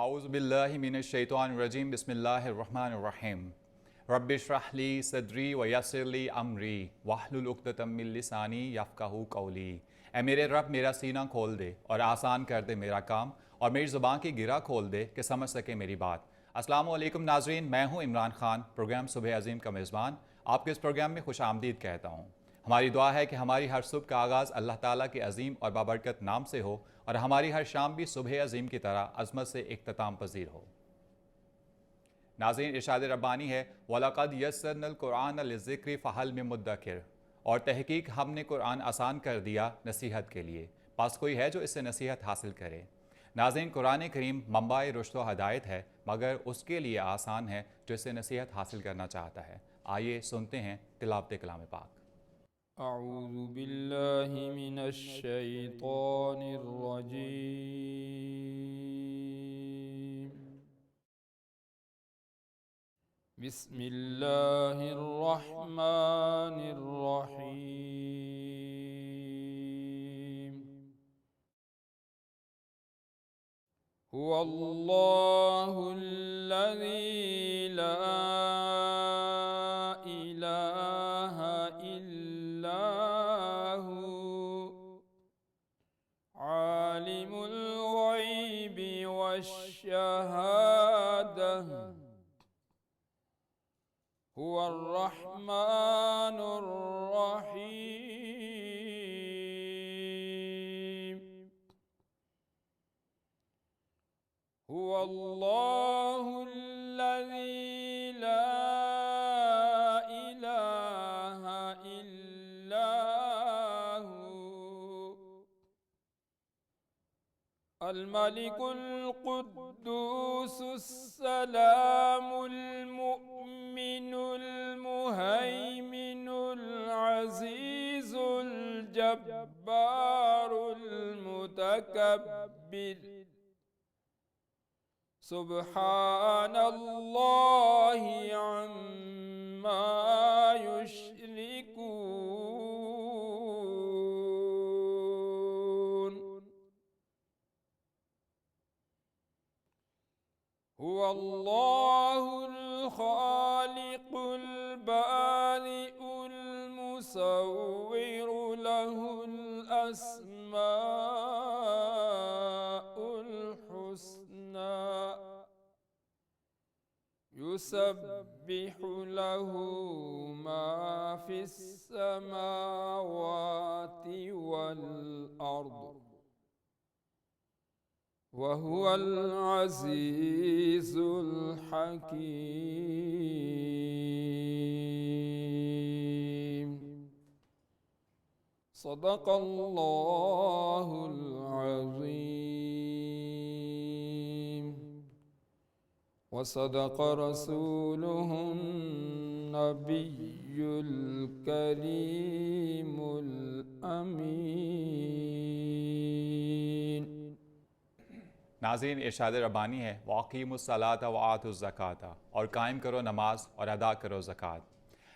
اعوذ باللہ من الشیطان الرجیم بسم اللہ الرحمن الرحیم رب اشرح لی صدری ویسر لی امری واحلل عقدۃ من لسانی یفقہوا قولی۔ اے میرے رب میرا سینہ کھول دے اور آسان کر دے میرا کام، اور میری زبان کی گرہ کھول دے کہ سمجھ سکے میری بات۔ السلام علیکم ناظرین، میں ہوں عمران خان، پروگرام صبح عظیم کا میزبان۔ آپ کے اس پروگرام میں خوش آمدید کہتا ہوں۔ ہماری دعا ہے کہ ہماری ہر صبح کا آغاز اللہ تعالیٰ کے عظیم اور بابرکت نام سے ہو، اور ہماری ہر شام بھی صبح عظیم کی طرح عظمت سے اختتام پذیر ہو۔ ناظرین، ارشاد ربانی ہے وَلَقَدْ يَسَّرْنَا الْقُرْآنَ لِلذِّكْرِ فَهَلْ مِن مُدَّكِرٍ، اور تحقیق ہم نے قرآن آسان کر دیا نصیحت کے لیے، پس کوئی ہے جو اس سے نصیحت حاصل کرے۔ ناظرین، قرآن کریم منبع رشد و ہدایت ہے، مگر اس کے لیے آسان ہے جو اس سے نصیحت حاصل کرنا چاہتا ہے۔ آئیے سنتے ہیں تلاوت کلام پاک۔ اعوذ باللہ من الشیطان الرجیم، بسم اللہ الرحمن الرحیم۔ هو اللہ الذی لا الہ الا هو عالم الغیب والشہادہ هو الرحمن الرحیم۔ هو اللہ الذی لا الہ الا هو الملک القدوس السلام المؤمن المہیمن العزیز الجبار المتکبر، سبحان اللہ عما یشرکون۔ هو اللہ الخالق البارئ المصور، له الاسماء الحسنى، یسبح له ما في السماوات والأرض، وهو العزيز الحكيم۔ صدق اللہ العظیم، وصدق رسوله النبی الکریم الامین۔ ناظرین، ارشاد ربانی ہے وَأَقِیمُوا الصَّلَاةَ وَآتُوا الزَّکَاةَ، اور قائم کرو نماز اور ادا کرو زکوٰۃ۔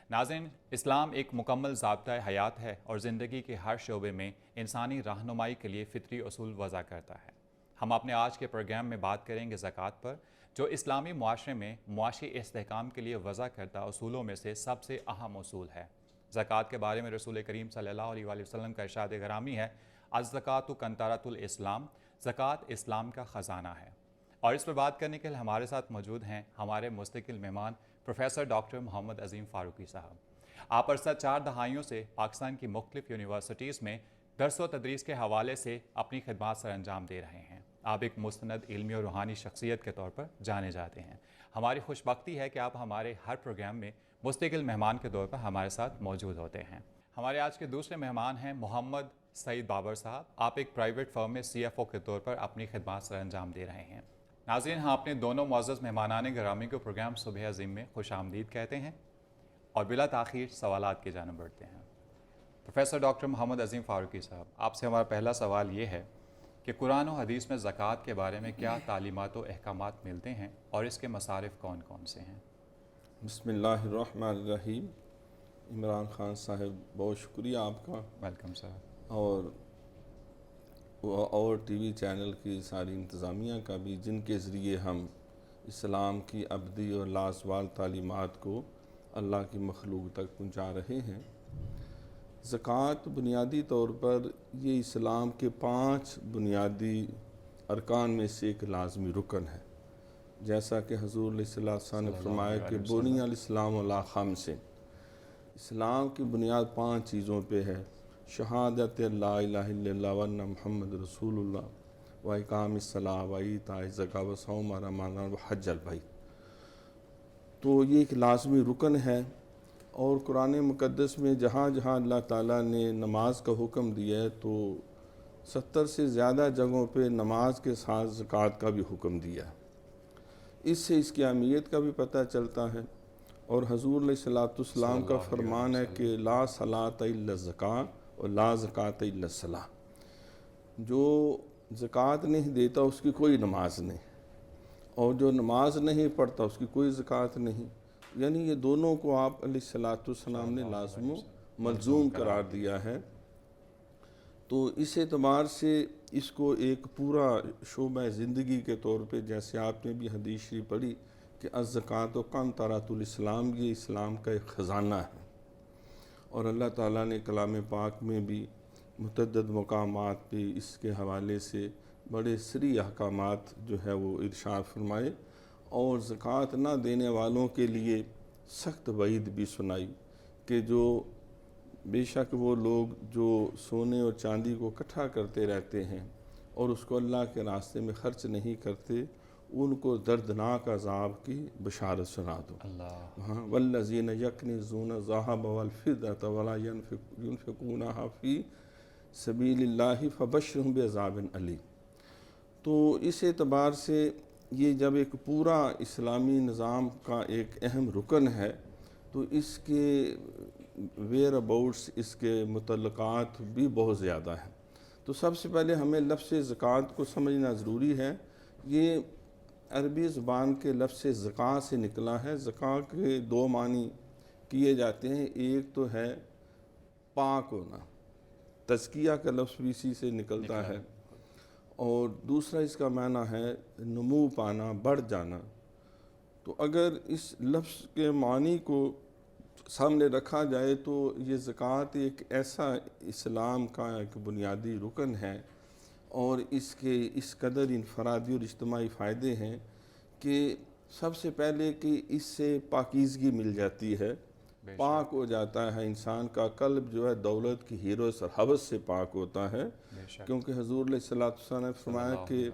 ناظرین، اسلام ایک مکمل ضابطۂ حیات ہے اور زندگی کے ہر شعبے میں انسانی رہنمائی کے لیے فطری اصول وضع کرتا ہے۔ ہم اپنے آج کے پروگرام میں بات کریں گے زکوٰۃ پر، جو اسلامی معاشرے میں معاشی استحکام کے لیے وضع کردہ اصولوں میں سے سب سے اہم اصول ہے۔ زکوٰۃ کے بارے میں رسول کریم صلی اللہ علیہ وسلم کا ارشاد گرامی ہے الزکوٰۃ کنطرۃ الاسلام، زکوٰۃ اسلام کا خزانہ ہے۔ اور اس پر بات کرنے کے لیے ہمارے ساتھ موجود ہیں ہمارے مستقل مہمان پروفیسر ڈاکٹر محمد عظیم فاروقی صاحب۔ آپ عرصہ 4 دہائیوں سے پاکستان کی مختلف یونیورسٹیز میں درس و تدریس کے حوالے سے اپنی خدمات سر انجام دے رہے ہیں۔ آپ ایک مستند علمی اور روحانی شخصیت کے طور پر جانے جاتے ہیں۔ ہماری خوش بختی ہے کہ آپ ہمارے ہر پروگرام میں مستقل مہمان کے طور پر ہمارے ساتھ موجود ہوتے ہیں۔ ہمارے آج کے دوسرے مہمان ہیں محمد سعید بابر صاحب۔ آپ ایک پرائیویٹ فرم میں CFO کے طور پر اپنی خدمات سر انجام دے رہے ہیں۔ ناظرین، ہم اپنے دونوں معزز مہمانان گرامی کو پروگرام صبح عظیم میں خوش آمدید کہتے ہیں اور بلا تاخیر سوالات کی جانب بڑھتے ہیں۔ پروفیسر ڈاکٹر محمد عظیم فاروقی صاحب، آپ سے ہمارا پہلا سوال یہ ہے کہ قرآن و حدیث میں زکوٰۃ کے بارے میں کیا تعلیمات و احکامات ملتے ہیں اور اس کے مصارف کون کون سے ہیں؟ بسم اللہ الرحمن الرحیم۔ عمران خان صاحب، بہت شکریہ آپ کا، ویلکم سر۔ اور اور ٹی وی چینل کی ساری انتظامیہ کا بھی، جن کے ذریعے ہم اسلام کی ابدی اور لازوال تعلیمات کو اللہ کی مخلوق تک پہنچا رہے ہیں۔ زکوٰۃ بنیادی طور پر یہ اسلام کے 5 بنیادی ارکان میں سے ایک لازمی رکن ہے، جیسا کہ حضور علیہ السلام نے فرمایا کہ بنی الاسلام علی خمس، اسلام کی بنیاد 5 چیزوں پہ ہے: شہادت لا الہ الا اللہ وان محمد رسول اللہ، و اقام الصلاۃ و ایتاء الزکوٰۃ و صوم رمضان و حج البیت۔ تو یہ ایک لازمی رکن ہے، اور قرآن مقدس میں جہاں جہاں اللہ تعالیٰ نے نماز کا حکم دیا ہے تو 70 سے زیادہ جگہوں پہ نماز کے ساتھ زکوٰۃ کا بھی حکم دیا ہے۔ اس سے اس کی اہمیت کا بھی پتہ چلتا ہے، اور حضور علیہ السلام کا فرمان ہے کہ لا صلاۃ الا الزکوٰۃ اور لا زکوٰۃ الا الصلاۃ، جو زکوٰۃ نہیں دیتا اس کی کوئی نماز نہیں، اور جو نماز نہیں پڑھتا اس کی کوئی زکوٰۃ نہیں۔ یعنی یہ دونوں کو آپ علیہ السلام نے لازم و ملزوم قرار دیا ہے۔ تو اس اعتبار سے اس کو ایک پورا شعبہ زندگی کے طور پہ، جیسے آپ نے بھی حدیث شریف پڑھی کہ الزکوٰۃ قنطرۃ الاسلام، یہ اسلام کا ایک خزانہ ہے، اور اللہ تعالیٰ نے کلام پاک میں بھی متعدد مقامات پہ اس کے حوالے سے بڑے سری احکامات جو ہے وہ ارشاد فرمائے، اور زکوٰۃ نہ دینے والوں کے لیے سخت وعید بھی سنائی کہ جو بے شک وہ لوگ جو سونے اور چاندی کو اکٹھا کرتے رہتے ہیں اور اس کو اللہ کے راستے میں خرچ نہیں کرتے، ان کو دردناک عذاب کی بشارت سنا دو۔ ہاں، والذین یکنزون الذھب والفضۃ ولا ينفقونها فی سبیل اللہ فبشرھم بعذاب علیم۔ تو اس اعتبار سے یہ جب ایک پورا اسلامی نظام کا ایک اہم رکن ہے تو اس کے ویئر اباؤٹس، اس کے متعلقات بھی بہت زیادہ ہیں۔ تو سب سے پہلے ہمیں لفظ زکوٰۃ کو سمجھنا ضروری ہے۔ یہ عربی زبان کے لفظ زکاة سے نکلا ہے۔ زکاة کے 2 معنی کیے جاتے ہیں، ایک تو ہے پاک ہونا، تزکیہ کا لفظ بھی اسی سے نکلتا ہے، اور دوسرا اس کا معنی ہے نمو پانا، بڑھ جانا۔ تو اگر اس لفظ کے معنی کو سامنے رکھا جائے تو یہ زکوٰۃ ایک ایسا اسلام کا ایک بنیادی رکن ہے، اور اس کے اس قدر انفرادی اور اجتماعی فائدے ہیں کہ سب سے پہلے کہ اس سے پاکیزگی مل جاتی ہے، پاک ہو جاتا ہے انسان کا قلب، جو ہے دولت کی ہیرس اور حوث سے پاک ہوتا ہے، کیونکہ حضور علیہ السلام نے فرمایا کہ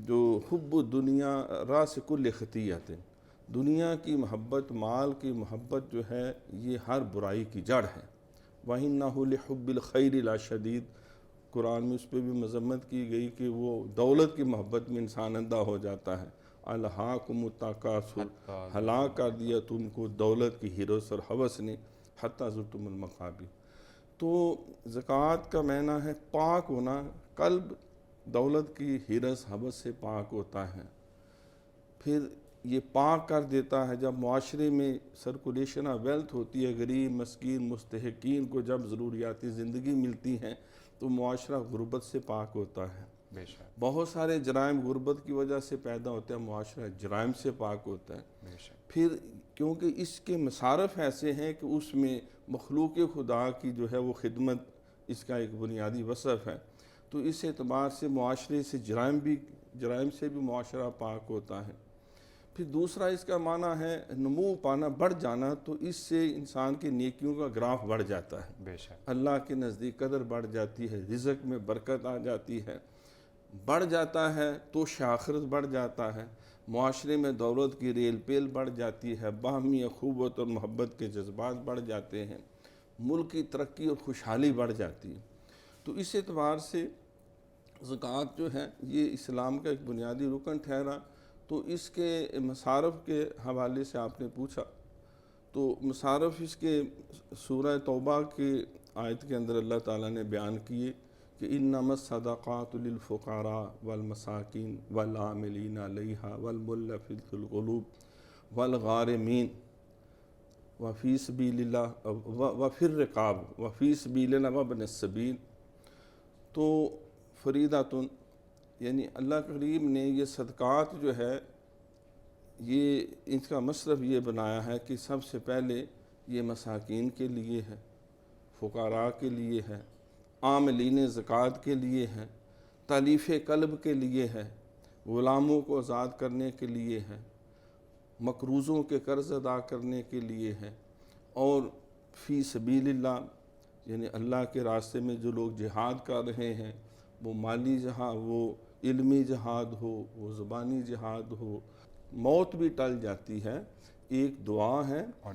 جو حب دنیا راس کل خطیۃ، دنیا کی محبت، مال کی محبت جو ہے یہ ہر برائی کی جڑ ہے۔ وَإِنَّهُ لِحُبِّ الْخَيْرِ لَشَدِيدٌ، قرآن میں اس پہ بھی مذمت کی گئی کہ وہ دولت کی محبت میں انسان اندھا ہو جاتا ہے۔ الہاکم التکاثر، ہلاک کر دیا تم کو دولت کی ہرس اور ہوس نے، حتی زرتم المقابر۔ تو زکوٰۃ کا معنی ہے پاک ہونا، قلب دولت کی ہرس ہوس سے پاک ہوتا ہے۔ پھر یہ پاک کر دیتا ہے جب معاشرے میں سرکولیشن آف ویلتھ ہوتی ہے، غریب مسکین مستحقین کو جب ضروریاتی زندگی ملتی ہیں تو معاشرہ غربت سے پاک ہوتا ہے۔ بہت سارے جرائم غربت کی وجہ سے پیدا ہوتے ہیں، معاشرہ جرائم سے پاک ہوتا ہے۔ پھر کیونکہ اس کے مصارف ایسے ہیں کہ اس میں مخلوق خدا کی جو ہے وہ خدمت اس کا ایک بنیادی وصف ہے، تو اس اعتبار سے معاشرے سے جرائم سے بھی معاشرہ پاک ہوتا ہے۔ پھر دوسرا اس کا معنی ہے نمو پانا، بڑھ جانا، تو اس سے انسان کی نیکیوں کا گراف بڑھ جاتا ہے، اللہ کے نزدیک قدر بڑھ جاتی ہے، رزق میں برکت آ جاتی ہے، بڑھ جاتا ہے تو آخرت بڑھ جاتا ہے، معاشرے میں دولت کی ریل پیل بڑھ جاتی ہے، باہمی اخوت اور محبت کے جذبات بڑھ جاتے ہیں، ملک کی ترقی اور خوشحالی بڑھ جاتی ہے۔ تو اس اعتبار سے زکوٰۃ جو ہے یہ اسلام کا ایک بنیادی رکن ٹھہرا۔ تو اس کے مصارف کے حوالے سے آپ نے پوچھا، تو مصارف اس کے سورہ توبہ کی آیت کے اندر اللہ تعالیٰ نے بیان کیے کہ انما الصدقات للفقراء والمساکین والعاملین علیہا والمؤلفۃ القلوب والغارمین وفی سبیل اللہ وفی الرقاب وفی سبیل اللہ وابن السبیل۔ تو فریداتن یعنی اللہ کریم نے یہ صدقات جو ہے یہ اس کا مصرف یہ بنایا ہے کہ سب سے پہلے یہ مساکین کے لیے ہے، فقراء کے لیے ہے، عاملین زکوٰۃ کے لیے ہے، تالیف قلب کے لیے ہے، غلاموں کو آزاد کرنے کے لیے ہے، مقروضوں کے قرض ادا کرنے کے لیے ہے، اور فی سبیل اللہ یعنی اللہ کے راستے میں جو لوگ جہاد کر رہے ہیں، وہ مالی جہاد، وہ علمی جہاد ہو، وہ زبانی جہاد ہو، موت بھی ٹل جاتی ہے، ایک دعا ہے اور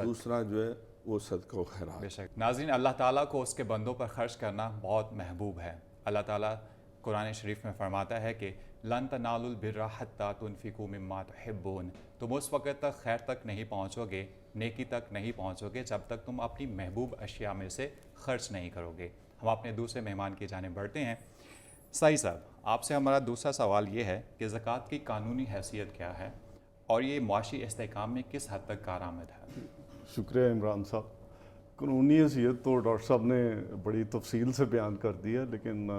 دوسرا جو ہے وہ صدقہ و خیرات۔ بے شک ناظرین، اللہ تعالیٰ کو اس کے بندوں پر خرچ کرنا بہت محبوب ہے۔ اللہ تعالیٰ قرآن شریف میں فرماتا ہے کہ لن تنالوا البر حتی تنفقوا مما تحبون، تم اس وقت تک خیر تک نہیں پہنچو گے، نیکی تک نہیں پہنچو گے جب تک تم اپنی محبوب اشیاء میں سے خرچ نہیں کرو گے۔ ہم اپنے دوسرے مہمان کی جانب بڑھتے ہیں۔ سعید صاحب، آپ سے ہمارا دوسرا سوال یہ ہے کہ زکوٰۃ کی قانونی حیثیت کیا ہے اور یہ معاشی استحکام میں کس حد تک کارآمد ہے؟ شکریہ عمران صاحب۔ قانونی حیثیت تو ڈاکٹر صاحب نے بڑی تفصیل سے بیان کر دی ہے، لیکن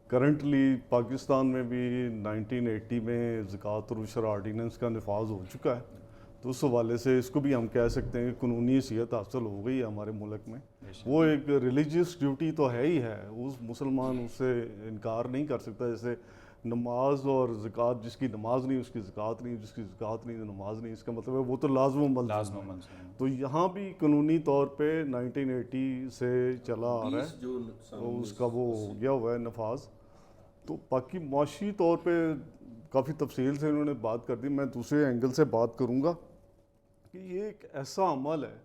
کرنٹلی پاکستان میں بھی 1980 میں زکوٰۃ اور عشر آرڈیننس کا نفاذ ہو چکا ہے، تو اس حوالے سے اس کو بھی ہم کہہ سکتے ہیں کہ قانونی حیثیت حاصل ہو گئی ہے ہمارے ملک میں۔ وہ ایک ریلیجیس ڈیوٹی تو ہے ہی ہے، اس مسلمان اس سے انکار نہیں کر سکتا، جیسے نماز اور زکوٰۃ، جس کی نماز نہیں اس کی زکوٰۃ نہیں، جس کی زکوٰۃ نہیں نماز نہیں، اس کا مطلب ہے وہ تو لازم و ملزوم ہے۔ تو یہاں بھی قانونی طور پہ 1980 سے چلا آ رہا ہے، اس کا وہ ہو گیا ہوا ہے نفاذ۔ تو باقی معاشی طور پہ کافی تفصیل سے انہوں نے بات کر دی، میں دوسرے اینگل سے بات کروں گا کہ یہ ایک ایسا عمل ہے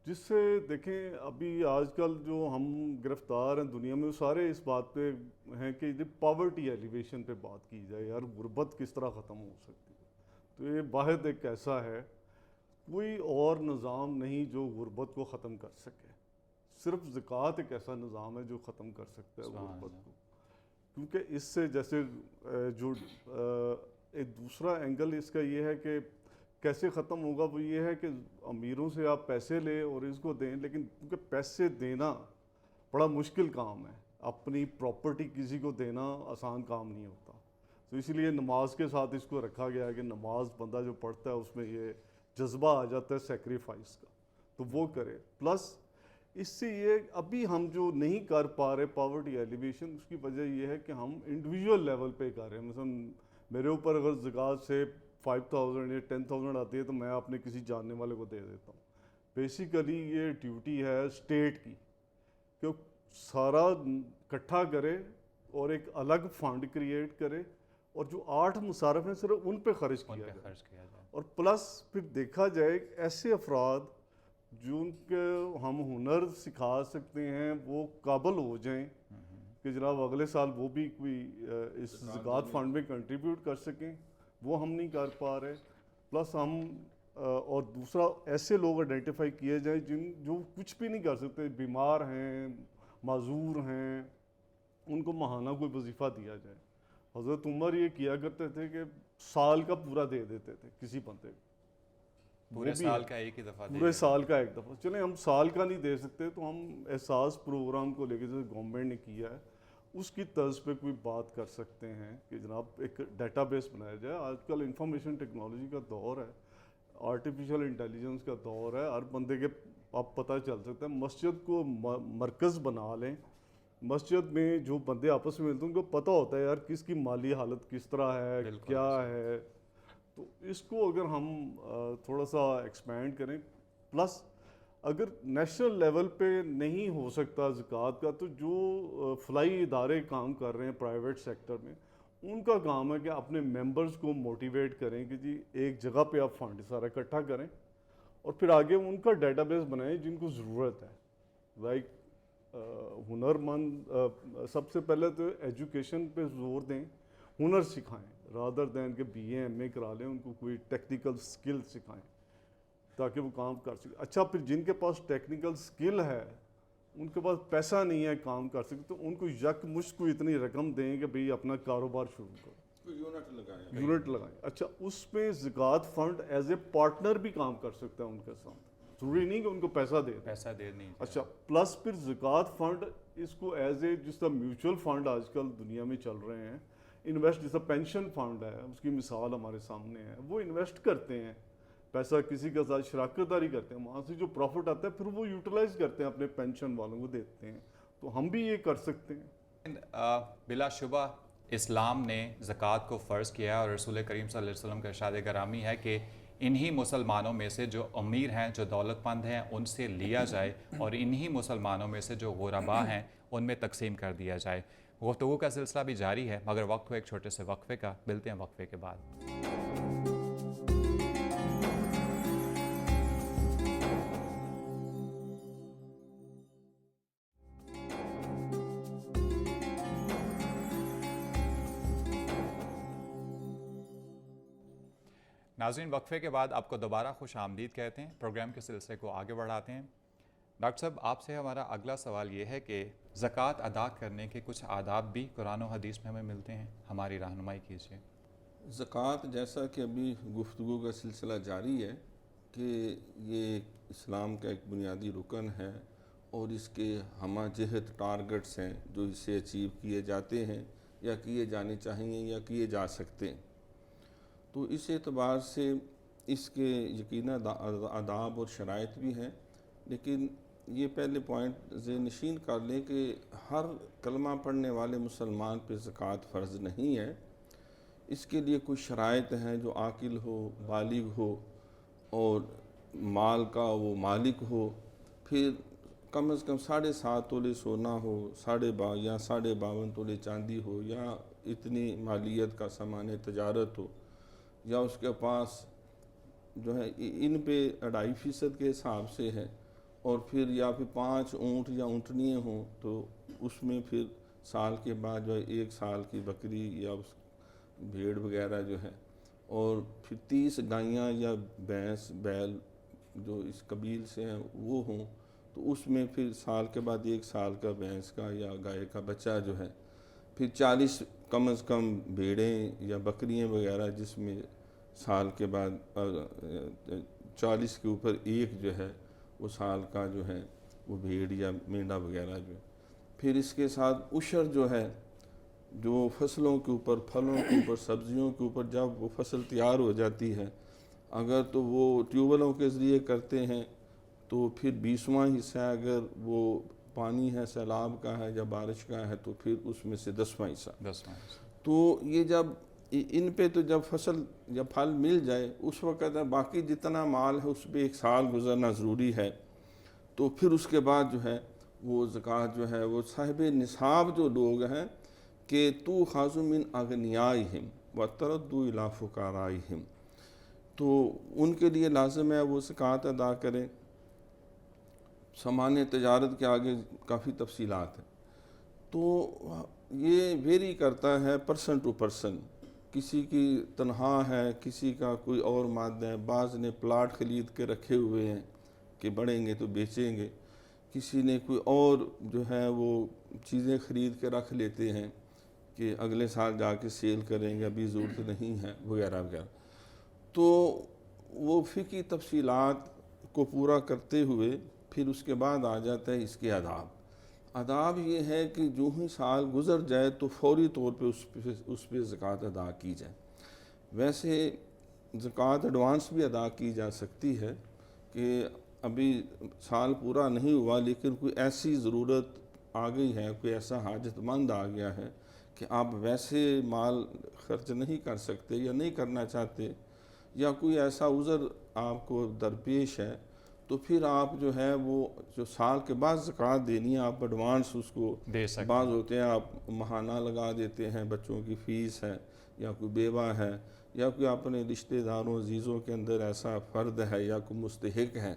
جس سے دیکھیں ابھی آج کل جو ہم گرفتار ہیں دنیا میں، وہ سارے اس بات پہ ہیں کہ پاورٹی ایلیویشن پہ بات کی جائے، یار غربت کس طرح ختم ہو سکتی ہے۔ تو یہ واحد ایک ایسا ہے، کوئی اور نظام نہیں جو غربت کو ختم کر سکے، صرف زکوٰۃ ایک ایسا نظام ہے جو ختم کر سکتا ہے غربت کو۔ کیونکہ اس سے جیسے جو ایک دوسرا اینگل اس کا یہ ہے کہ کیسے ختم ہوگا، وہ یہ ہے کہ امیروں سے آپ پیسے لیں اور اس کو دیں، لیکن کیونکہ پیسے دینا بڑا مشکل کام ہے، اپنی پراپرٹی کسی کو دینا آسان کام نہیں ہوتا، تو اسی لیے نماز کے ساتھ اس کو رکھا گیا ہے کہ نماز بندہ جو پڑھتا ہے اس میں یہ جذبہ آ جاتا ہے سیکریفائس کا، تو وہ کرے۔ پلس اس سے یہ ابھی ہم جو نہیں کر پا رہے پاورٹی ایلیویشن، اس کی وجہ یہ ہے کہ ہم انڈیویجول لیول پہ کر رہے ہیں۔ مثلا میرے اوپر اگر زکوٰۃ سے 5000 یا 10000 آتی ہے تو میں اپنے کسی جاننے والے کو دے دیتا ہوں۔ بیسیکلی یہ ڈیوٹی ہے اسٹیٹ کی کہ سارا اکٹھا کرے اور ایک الگ فنڈ کریٹ کرے، اور جو 8 مصارف ہیں صرف ان پہ خرچ کیا جائے، اور پلس پھر دیکھا جائے ایسے افراد جن کے ہم ہنر سکھا سکتے ہیں وہ قابل ہو جائیں کہ جناب اگلے سال وہ بھی کوئی اس زکوٰۃ فنڈ میں کنٹریبیوٹ کر سکیں، وہ ہم نہیں کر پا رہے۔ پلس ہم اور دوسرا ایسے لوگ آئیڈینٹیفائی کیے جائیں جو کچھ بھی نہیں کر سکتے، بیمار ہیں، معذور ہیں، ان کو ماہانہ کوئی وظیفہ دیا جائے۔ حضرت عمر یہ کیا کرتے تھے کہ سال کا پورا دے دیتے تھے کسی بندے کو، پورے سال کا ایک ہی دفعہ، پورے سال کا ایک دفعہ۔ چلیں ہم سال کا نہیں دے سکتے تو ہم احساس پروگرام کو لے کے جیسے گورنمنٹ نے کیا ہے اس کی طرز پہ کوئی بات کر سکتے ہیں کہ جناب ایک ڈیٹا بیس بنایا جائے۔ آج کل انفارمیشن ٹیکنالوجی کا دور ہے، آرٹیفیشل انٹیلیجنس کا دور ہے، ہر بندے کے آپ پتہ چل سکتا ہے۔ مسجد کو مرکز بنا لیں، مسجد میں جو بندے آپس میں ملتے ہیں ان کو پتہ ہوتا ہے یار کس کی مالی حالت کس طرح ہے، کیا ہے، تو اس کو اگر ہم تھوڑا سا ایکسپینڈ کریں۔ پلس اگر نیشنل لیول پہ نہیں ہو سکتا زکوٰۃ کا، تو جو فلاحی ادارے کام کر رہے ہیں پرائیویٹ سیکٹر میں، ان کا کام ہے کہ اپنے ممبرز کو موٹیویٹ کریں کہ جی ایک جگہ پہ آپ فنڈ سارا اکٹھا کریں، اور پھر آگے ان کا ڈیٹا بیس بنائیں جن کو ضرورت ہے۔ لائک ہنر مند، سب سے پہلے تو ایجوکیشن پہ زور دیں، ہنر سکھائیں رادر دین کہ بی اے ایم اے کرا لیں، ان کو کوئی ٹیکنیکل سکل سکھائیں تاکہ وہ کام کر سکیں۔ اچھا پھر جن کے پاس ٹیکنیکل سکل ہے، ان کے پاس پیسہ نہیں ہے کام کر سکتے، تو ان کو یک مشت کو اتنی رقم دیں کہ بھئی اپنا کاروبار شروع کرو، یونٹ لگائیں۔ اچھا اس پہ زکوٰۃ فنڈ ایز اے پارٹنر بھی کام کر سکتا ہے ان کے ساتھ، ضروری نہیں کہ ان کو پیسہ دے نہیں۔ اچھا پلس پھر زکوٰۃ فنڈ اس کو ایز اے جس طرح میوچل فنڈ آج کل دنیا میں چل رہے ہیں، انویسٹ جیسا پینشن فنڈ ہے، اس کی مثال ہمارے سامنے ہے، وہ انویسٹ کرتے ہیں پیسہ کسی کے ساتھ شراکت داری کرتے ہیں، وہاں سے جو پروفٹ آتا ہے پھر وہ یوٹیلائز کرتے ہیں اپنے پینشن والوں کو دیتے ہیں، تو ہم بھی یہ کر سکتے ہیں۔ بلا شبہ اسلام نے زکوٰۃ کو فرض کیا ہے، اور رسول کریم صلی اللہ علیہ وسلم کا ارشاد گرامی ہے کہ انہی مسلمانوں میں سے جو امیر ہیں، جو دولت مند ہیں، ان سے لیا جائے، اور انہی مسلمانوں میں سے جو غربا ہیں ان میں تقسیم کر دیا جائے۔ گفتگو کا سلسلہ بھی جاری ہے، مگر وقت ہو ایک چھوٹے سے وقفے کا، ملتے ہیں وقفے کے بعد۔ ناظرین، وقفے کے بعد آپ کو دوبارہ خوش آمدید کہتے ہیں، پروگرام کے سلسلے کو آگے بڑھاتے ہیں۔ ڈاکٹر صاحب، آپ سے ہمارا اگلا سوال یہ ہے کہ زکوٰۃ ادا کرنے کے کچھ آداب بھی قرآن و حدیث میں ہمیں ملتے ہیں، ہماری رہنمائی کیجیے۔ زکوٰۃ جیسا کہ ابھی گفتگو کا سلسلہ جاری ہے کہ یہ اسلام کا ایک بنیادی رکن ہے، اور اس کے ہمہ جہت ٹارگٹس ہیں جو اسے اچیو کیے جاتے ہیں یا کیے جانے چاہیے یا کیے جا سکتے ہیں۔ تو اس اعتبار سے اس کے یقیناً آداب اور شرائط بھی ہیں، لیکن یہ پہلے پوائنٹ ذہن نشین کر لیں کہ ہر کلمہ پڑھنے والے مسلمان پہ زکوٰۃ فرض نہیں ہے۔ اس کے لیے کچھ شرائط ہیں، جو عاقل ہو، بالغ ہو، اور مال کا وہ مالک ہو، پھر کم از کم 7.5 تولے سونا ہو، 52 یا 52 تولے چاندی ہو، یا اتنی مالیت کا سامان تجارت ہو، یا اس کے پاس جو ہے ان پہ 2.5% کے حساب سے ہے، اور پھر یا پھر 5 اونٹ یا اونٹنیاں ہوں تو اس میں پھر سال کے بعد جو ہے 1 سال کی بکری یا بھیڑ وغیرہ جو ہے، اور پھر 30 گائیاں یا بھینس بیل جو اس قبیل سے ہیں وہ ہوں، تو اس میں پھر سال کے بعد 1 سال کا بھینس کا یا گائے کا بچہ جو ہے، پھر 40 کم از کم بھیڑیں یا بکریاں وغیرہ جس میں سال کے بعد 40 کے اوپر ایک جو ہے وہ سال کا جو ہے وہ بھیڑ یا مینڈا وغیرہ جو ہے۔ پھر اس کے ساتھ عشر جو ہے، جو فصلوں کے اوپر، پھلوں کے اوپر، سبزیوں کے اوپر جب وہ فصل تیار ہو جاتی ہے، اگر تو وہ ٹیوبویلوں کے ذریعے کرتے ہیں تو پھر 20واں حصہ، اگر وہ پانی ہے سیلاب کا ہے یا بارش کا ہے تو پھر اس میں سے 10واں حصہ۔ تو یہ جب ان پہ تو جب فصل یا پھل مل جائے اس وقت باقی جتنا مال ہے اس پہ 1 سال گزرنا ضروری ہے، تو پھر اس کے بعد جو ہے وہ زکوٰۃ جو ہے وہ صاحب نصاب جو لوگ ہیں کہ تو خاذ من اغنیائہم وتردوا الی فقرائہم، تو ان کے لیے لازم ہے وہ زکوٰۃ ادا کریں۔ سامان تجارت کے آگے کافی تفصیلات ہیں، تو یہ ویری کرتا ہے پرسن ٹو پرسن، کسی کی تنہا ہے، کسی کا کوئی اور مادہ ہے، بعض نے پلاٹ خرید کے رکھے ہوئے ہیں کہ بڑھیں گے تو بیچیں گے، کسی نے کوئی اور جو ہے وہ چیزیں خرید کے رکھ لیتے ہیں کہ اگلے سال جا کے سیل کریں گے، ابھی ضرورت نہیں ہے وغیرہ وغیرہ۔ تو وہ فقہی تفصیلات کو پورا کرتے ہوئے پھر اس کے بعد آ جاتا ہے اس کے آداب۔ آداب یہ ہے کہ جو ہی سال گزر جائے تو فوری طور پہ اس پہ زکوٰۃ ادا کی جائے۔ ویسے زکوٰۃ ایڈوانس بھی ادا کی جا سکتی ہے کہ ابھی سال پورا نہیں ہوا لیکن کوئی ایسی ضرورت آ گئی ہے، کوئی ایسا حاجت مند آ گیا ہے کہ آپ ویسے مال خرچ نہیں کر سکتے یا نہیں کرنا چاہتے، یا کوئی ایسا عذر آپ کو درپیش ہے، تو پھر آپ جو ہے وہ جو سال کے بعد زکوٰۃ دینی ہے آپ ایڈوانس اس کو دے سکتے ہیں۔ بعض ہوتے ہیں آپ ماہانہ لگا دیتے ہیں، بچوں کی فیس ہے یا کوئی بیوہ ہے یا کوئی اپنے رشتہ داروں عزیزوں کے اندر ایسا فرد ہے یا کوئی مستحق ہے،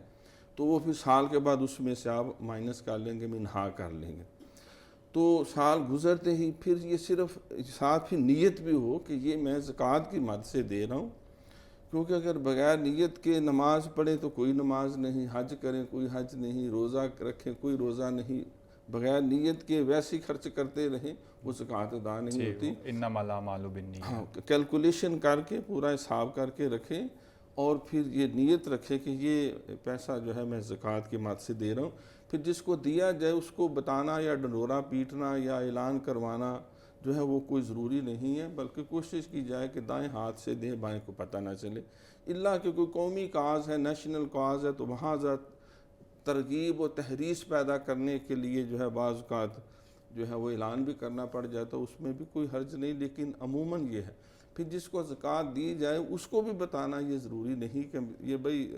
تو وہ پھر سال کے بعد اس میں سے آپ مائنس کر لیں گے، منہا کر لیں گے۔ تو سال گزرتے ہی پھر یہ صرف ساتھ پھر نیت بھی ہو کہ یہ میں زکوٰۃ کی مد سے دے رہا ہوں، کیونکہ اگر بغیر نیت کے نماز پڑھیں تو کوئی نماز نہیں، حج کریں کوئی حج نہیں، روزہ رکھیں کوئی روزہ نہیں، بغیر نیت کے ویسے ہی خرچ کرتے رہیں وہ زکوٰۃ ادا نہیں ہوتی۔ انما الاعمال بالنیات۔ ہاں، کیلکولیشن کر کے پورا حساب کر کے رکھیں، اور پھر یہ نیت رکھے کہ یہ پیسہ جو ہے میں زکوٰۃ کی مد سے دے رہا ہوں۔ پھر جس کو دیا جائے اس کو بتانا یا ڈنڈورا پیٹنا یا اعلان کروانا جو ہے وہ کوئی ضروری نہیں ہے، بلکہ کوشش کی جائے کہ دائیں ہاتھ سے دیں بائیں کو پتہ نہ چلے، اللہ کہ کوئی قومی کاز ہے، نیشنل کاز ہے، تو وہاں ترغیب و تحریص پیدا کرنے کے لیے جو ہے بعض اوقات جو ہے وہ اعلان بھی کرنا پڑ جاتا ہے، اس میں بھی کوئی حرج نہیں، لیکن عموماً یہ ہے پھر جس کو زکوٰۃ دی جائے اس کو بھی بتانا یہ ضروری نہیں کہ یہ بھئی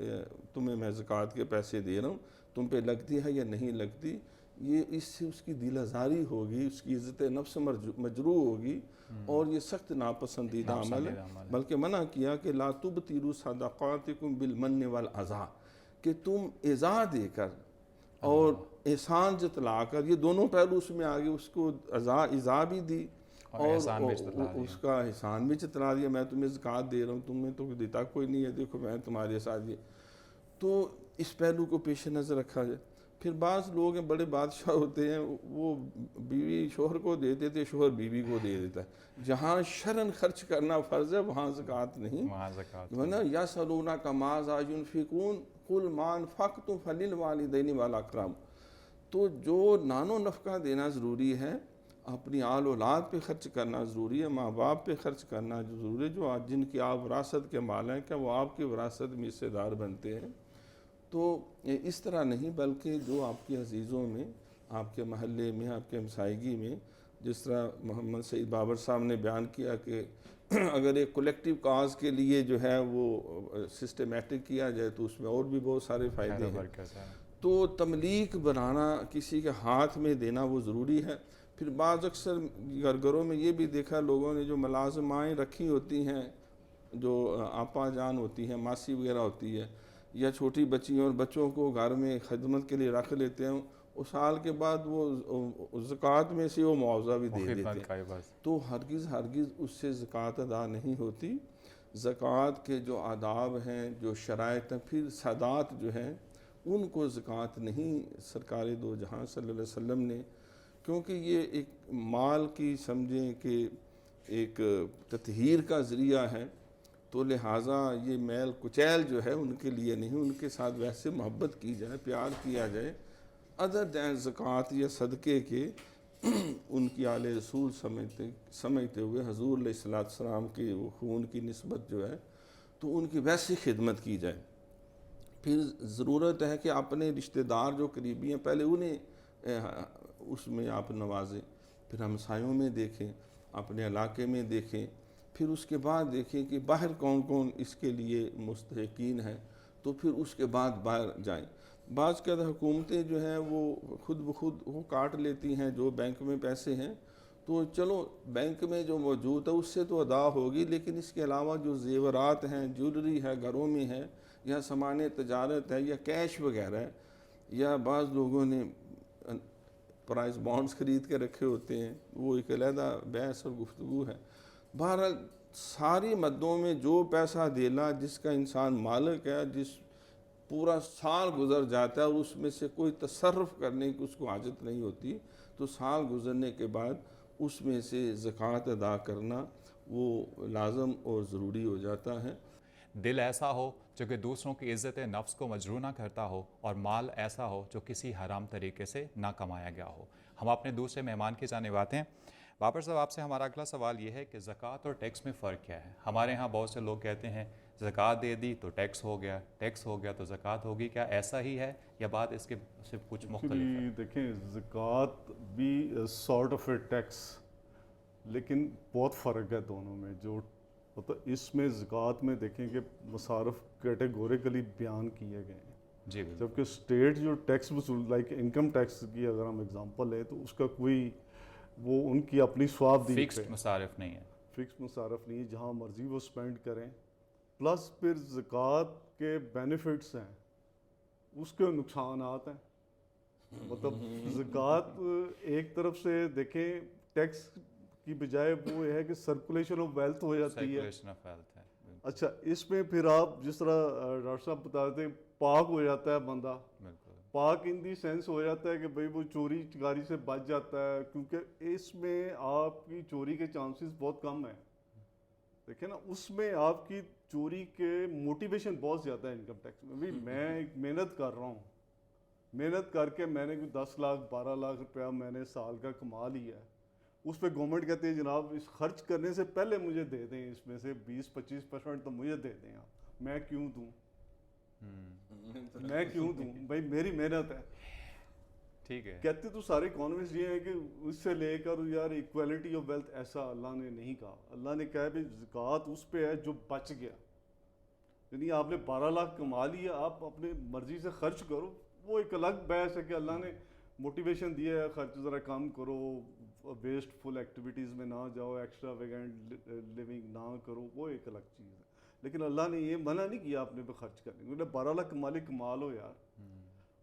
تمہیں میں زکوٰۃ کے پیسے دے رہا ہوں، تم پہ لگتی ہے یا نہیں لگتی، یہ اس سے اس کی دل آزاری ہوگی، اس کی عزت نفس مجروح ہوگی، اور یہ سخت ناپسندیدہ عمل ہے، بلکہ منع کیا کہ لا تبطلوا صدقاتکم بالمن والاذی، کہ تم ایذا دے کر اور احسان جتلا کر، یہ دونوں پہلو اس میں آگے، اس کو ایذا بھی دی اور اس کا احسان بھی جتلا دیا، میں تمہیں زکوٰۃ دے رہا ہوں، تمہیں تو دیتا کوئی نہیں ہے، دیکھو میں تمہارے ساتھ یہ، تو اس پہلو کو پیش نظر رکھا جائے۔ پھر بعض لوگ ہیں بڑے بادشاہ ہوتے ہیں، وہ بیوی شوہر کو دے دیتے، شوہر بیوی کو دے دیتا ہے، جہاں شرعاً خرچ کرنا فرض ہے وہاں زکوٰۃ نہیں، یسألونک ماذا ينفقون قل ما انفقتم فللوالدین والاقربین، تو جو نان و نفقہ دینا ضروری ہے، اپنی آل اولاد پہ خرچ کرنا ضروری ہے، ماں باپ پہ خرچ کرنا ضروری ہے، جو جن کی آپ وراثت کے مال ہیں، کہ وہ آپ کی وراثت میں حصے دار بنتے ہیں، تو اس طرح نہیں، بلکہ جو آپ کے عزیزوں میں، آپ کے محلے میں، آپ کے ہمسائیگی میں، جس طرح محمد سعید بابر صاحب نے بیان کیا کہ اگر ایک کولیکٹیو کاز کے لیے جو ہے وہ سسٹمیٹک کیا جائے تو اس میں اور بھی بہت سارے فائدے ہیں، تو تملیک بنانا، کسی کے ہاتھ میں دینا وہ ضروری ہے۔ پھر بعض اکثر گھروں میں یہ بھی دیکھا لوگوں نے، جو ملازمائیں رکھی ہوتی ہیں، جو آپا جان ہوتی ہیں، ماسی وغیرہ ہوتی ہے، یا چھوٹی بچیوں اور بچوں کو گھر میں خدمت کے لیے رکھ لیتے ہیں، اور سال کے بعد وہ زکوٰۃ میں سے وہ معاوضہ بھی دے دیتے ہیں، تو ہرگز اس سے زکوٰۃ ادا نہیں ہوتی۔ زکوٰۃ کے جو آداب ہیں، جو شرائط ہیں، پھر سادات جو ہیں، ان کو زکوٰۃ نہیں سرکار دو جہاں صلی اللہ علیہ وسلم نے، کیونکہ یہ ایک مال کی سمجھیں کہ ایک تطہیر کا ذریعہ ہے، تو لہٰذا یہ میل کچیل جو ہے ان کے لیے نہیں، ان کے ساتھ ویسے محبت کی جائے، پیار کیا جائے، ادر دین زکوٰۃ یا صدقے کے ان کی آل رسول سمجھتے ہوئے حضور علیہ السلام کے وہ خون کی نسبت جو ہے، تو ان کی ویسی خدمت کی جائے۔ پھر ضرورت ہے کہ اپنے رشتہ دار جو قریبی ہیں پہلے انہیں اس میں آپ نوازیں، پھر ہمسایوں میں دیکھیں، اپنے علاقے میں دیکھیں، پھر اس کے بعد دیکھیں کہ باہر کون کون اس کے لیے مستحقین ہیں، تو پھر اس کے بعد باہر جائیں۔ بعض کا حکومتیں جو ہیں وہ خود بخود وہ کاٹ لیتی ہیں جو بینک میں پیسے ہیں، تو چلو بینک میں جو موجود ہے اس سے تو ادا ہوگی، لیکن اس کے علاوہ جو زیورات ہیں، جیولری ہے گھروں میں ہے، یا سامان تجارت ہے، یا کیش وغیرہ ہے، یا بعض لوگوں نے پرائز بانڈز خرید کے رکھے ہوتے ہیں، وہ ایک علیحدہ بحث اور گفتگو ہے۔ بہرحال ساری مدوں میں جو پیسہ دینا جس کا انسان مالک ہے، جس پورا سال گزر جاتا ہے اور اس میں سے کوئی تصرف کرنے کی اس کو حاجت نہیں ہوتی، تو سال گزرنے کے بعد اس میں سے زکوٰۃ ادا کرنا وہ لازم اور ضروری ہو جاتا ہے۔ دل ایسا ہو جو کہ دوسروں کی عزت نفس کو مجروح نہ کرتا ہو، اور مال ایسا ہو جو کسی حرام طریقے سے نہ کمایا گیا ہو۔ ہم اپنے دوسرے مہمان کی جانب آتے ہیں۔ بابر صاحب، آپ سے ہمارا اگلا سوال یہ ہے کہ زکوٰۃ اور ٹیکس میں فرق کیا ہے؟ ہمارے ہاں بہت سے لوگ کہتے ہیں زکوٰۃ دے دی تو ٹیکس ہو گیا، ٹیکس ہو گیا تو زکوٰۃ ہوگی، کیا ایسا ہی ہے یا بات اس کے صرف کچھ مختلف ہے؟ دیکھیں، زکوٰۃ بھی سارٹ آف اے ٹیکس، لیکن بہت فرق ہے دونوں میں۔ جو مطلب اس میں زکوٰۃ میں دیکھیں کہ مصارف کیٹیگوریکلی بیان کیے گئے ہیں، جی بالکل، جبکہ اسٹیٹ جو ٹیکس وصول لائک انکم ٹیکس کی اگر ہم اگزامپل لیں تو اس کا کوئی وہ ان کی اپنی ثواب دی فکسڈ مصارف نہیں ہے، فکس مصارف نہیں، جہاں مرضی وہ اسپینڈ کریں۔ پلس پھر زکوٰۃ کے بینیفٹس ہیں، اس کے نقصانات ہیں۔ مطلب زکوٰۃ ایک طرف سے دیکھیں ٹیکس کی بجائے وہ یہ ہے کہ سرکولیشن آف ویلتھ ہو جاتی ہے۔ سرکولیشن آف ویلتھ ہے۔ اچھا، اس میں پھر آپ جس طرح ڈاکٹر صاحب بتاتے ہیں پاک ہو جاتا ہے بندہ، بالکل، پاک ان دی سینس ہو جاتا ہے کہ بھئی وہ چوری چکاری سے بچ جاتا ہے، کیونکہ اس میں آپ کی چوری کے چانسز بہت کم ہیں۔ دیکھیں نا، اس میں آپ کی چوری کے موٹیویشن بہت زیادہ ہے انکم ٹیکس میں۔ بھی میں ایک محنت کر رہا ہوں، محنت کر کے میں نے کوئی 10 لاکھ 12 لاکھ روپیہ میں نے سال کا کما لیا ہے، اس پہ گورنمنٹ کہتے ہیں جناب اس خرچ کرنے سے پہلے مجھے دے دیں، اس میں سے 20-25% تو مجھے دے دیں آپ، میں کیوں دوں؟ میں کیوں دوں بھائی، میری محنت ہے. ٹھیک ہے. کہتے تو سارے اکانومسٹ یہ ہیں کہ اس سے لے کر یار ایکویلٹی آف ویلتھ، ایسا اللہ نے نہیں کہا. اللہ نے کہا ہے زکوٰۃ اس پہ ہے جو بچ گیا. یعنی آپ نے 12 لاکھ کما لیا، آپ اپنے مرضی سے خرچ کرو، وہ ایک الگ بحث ہے کہ اللہ نے موٹیویشن دیا ہے خرچ ذرا کم کرو، ویسٹ فل ایکٹیویٹیز میں نہ جاؤ، ایکسٹرا ویگنٹ لیونگ نہ کرو، وہ ایک الگ چیز ہے. لیکن اللہ نے یہ منع نہیں کیا اپنے پہ خرچ کرنے کو. 12 لاکھ کما لو یار.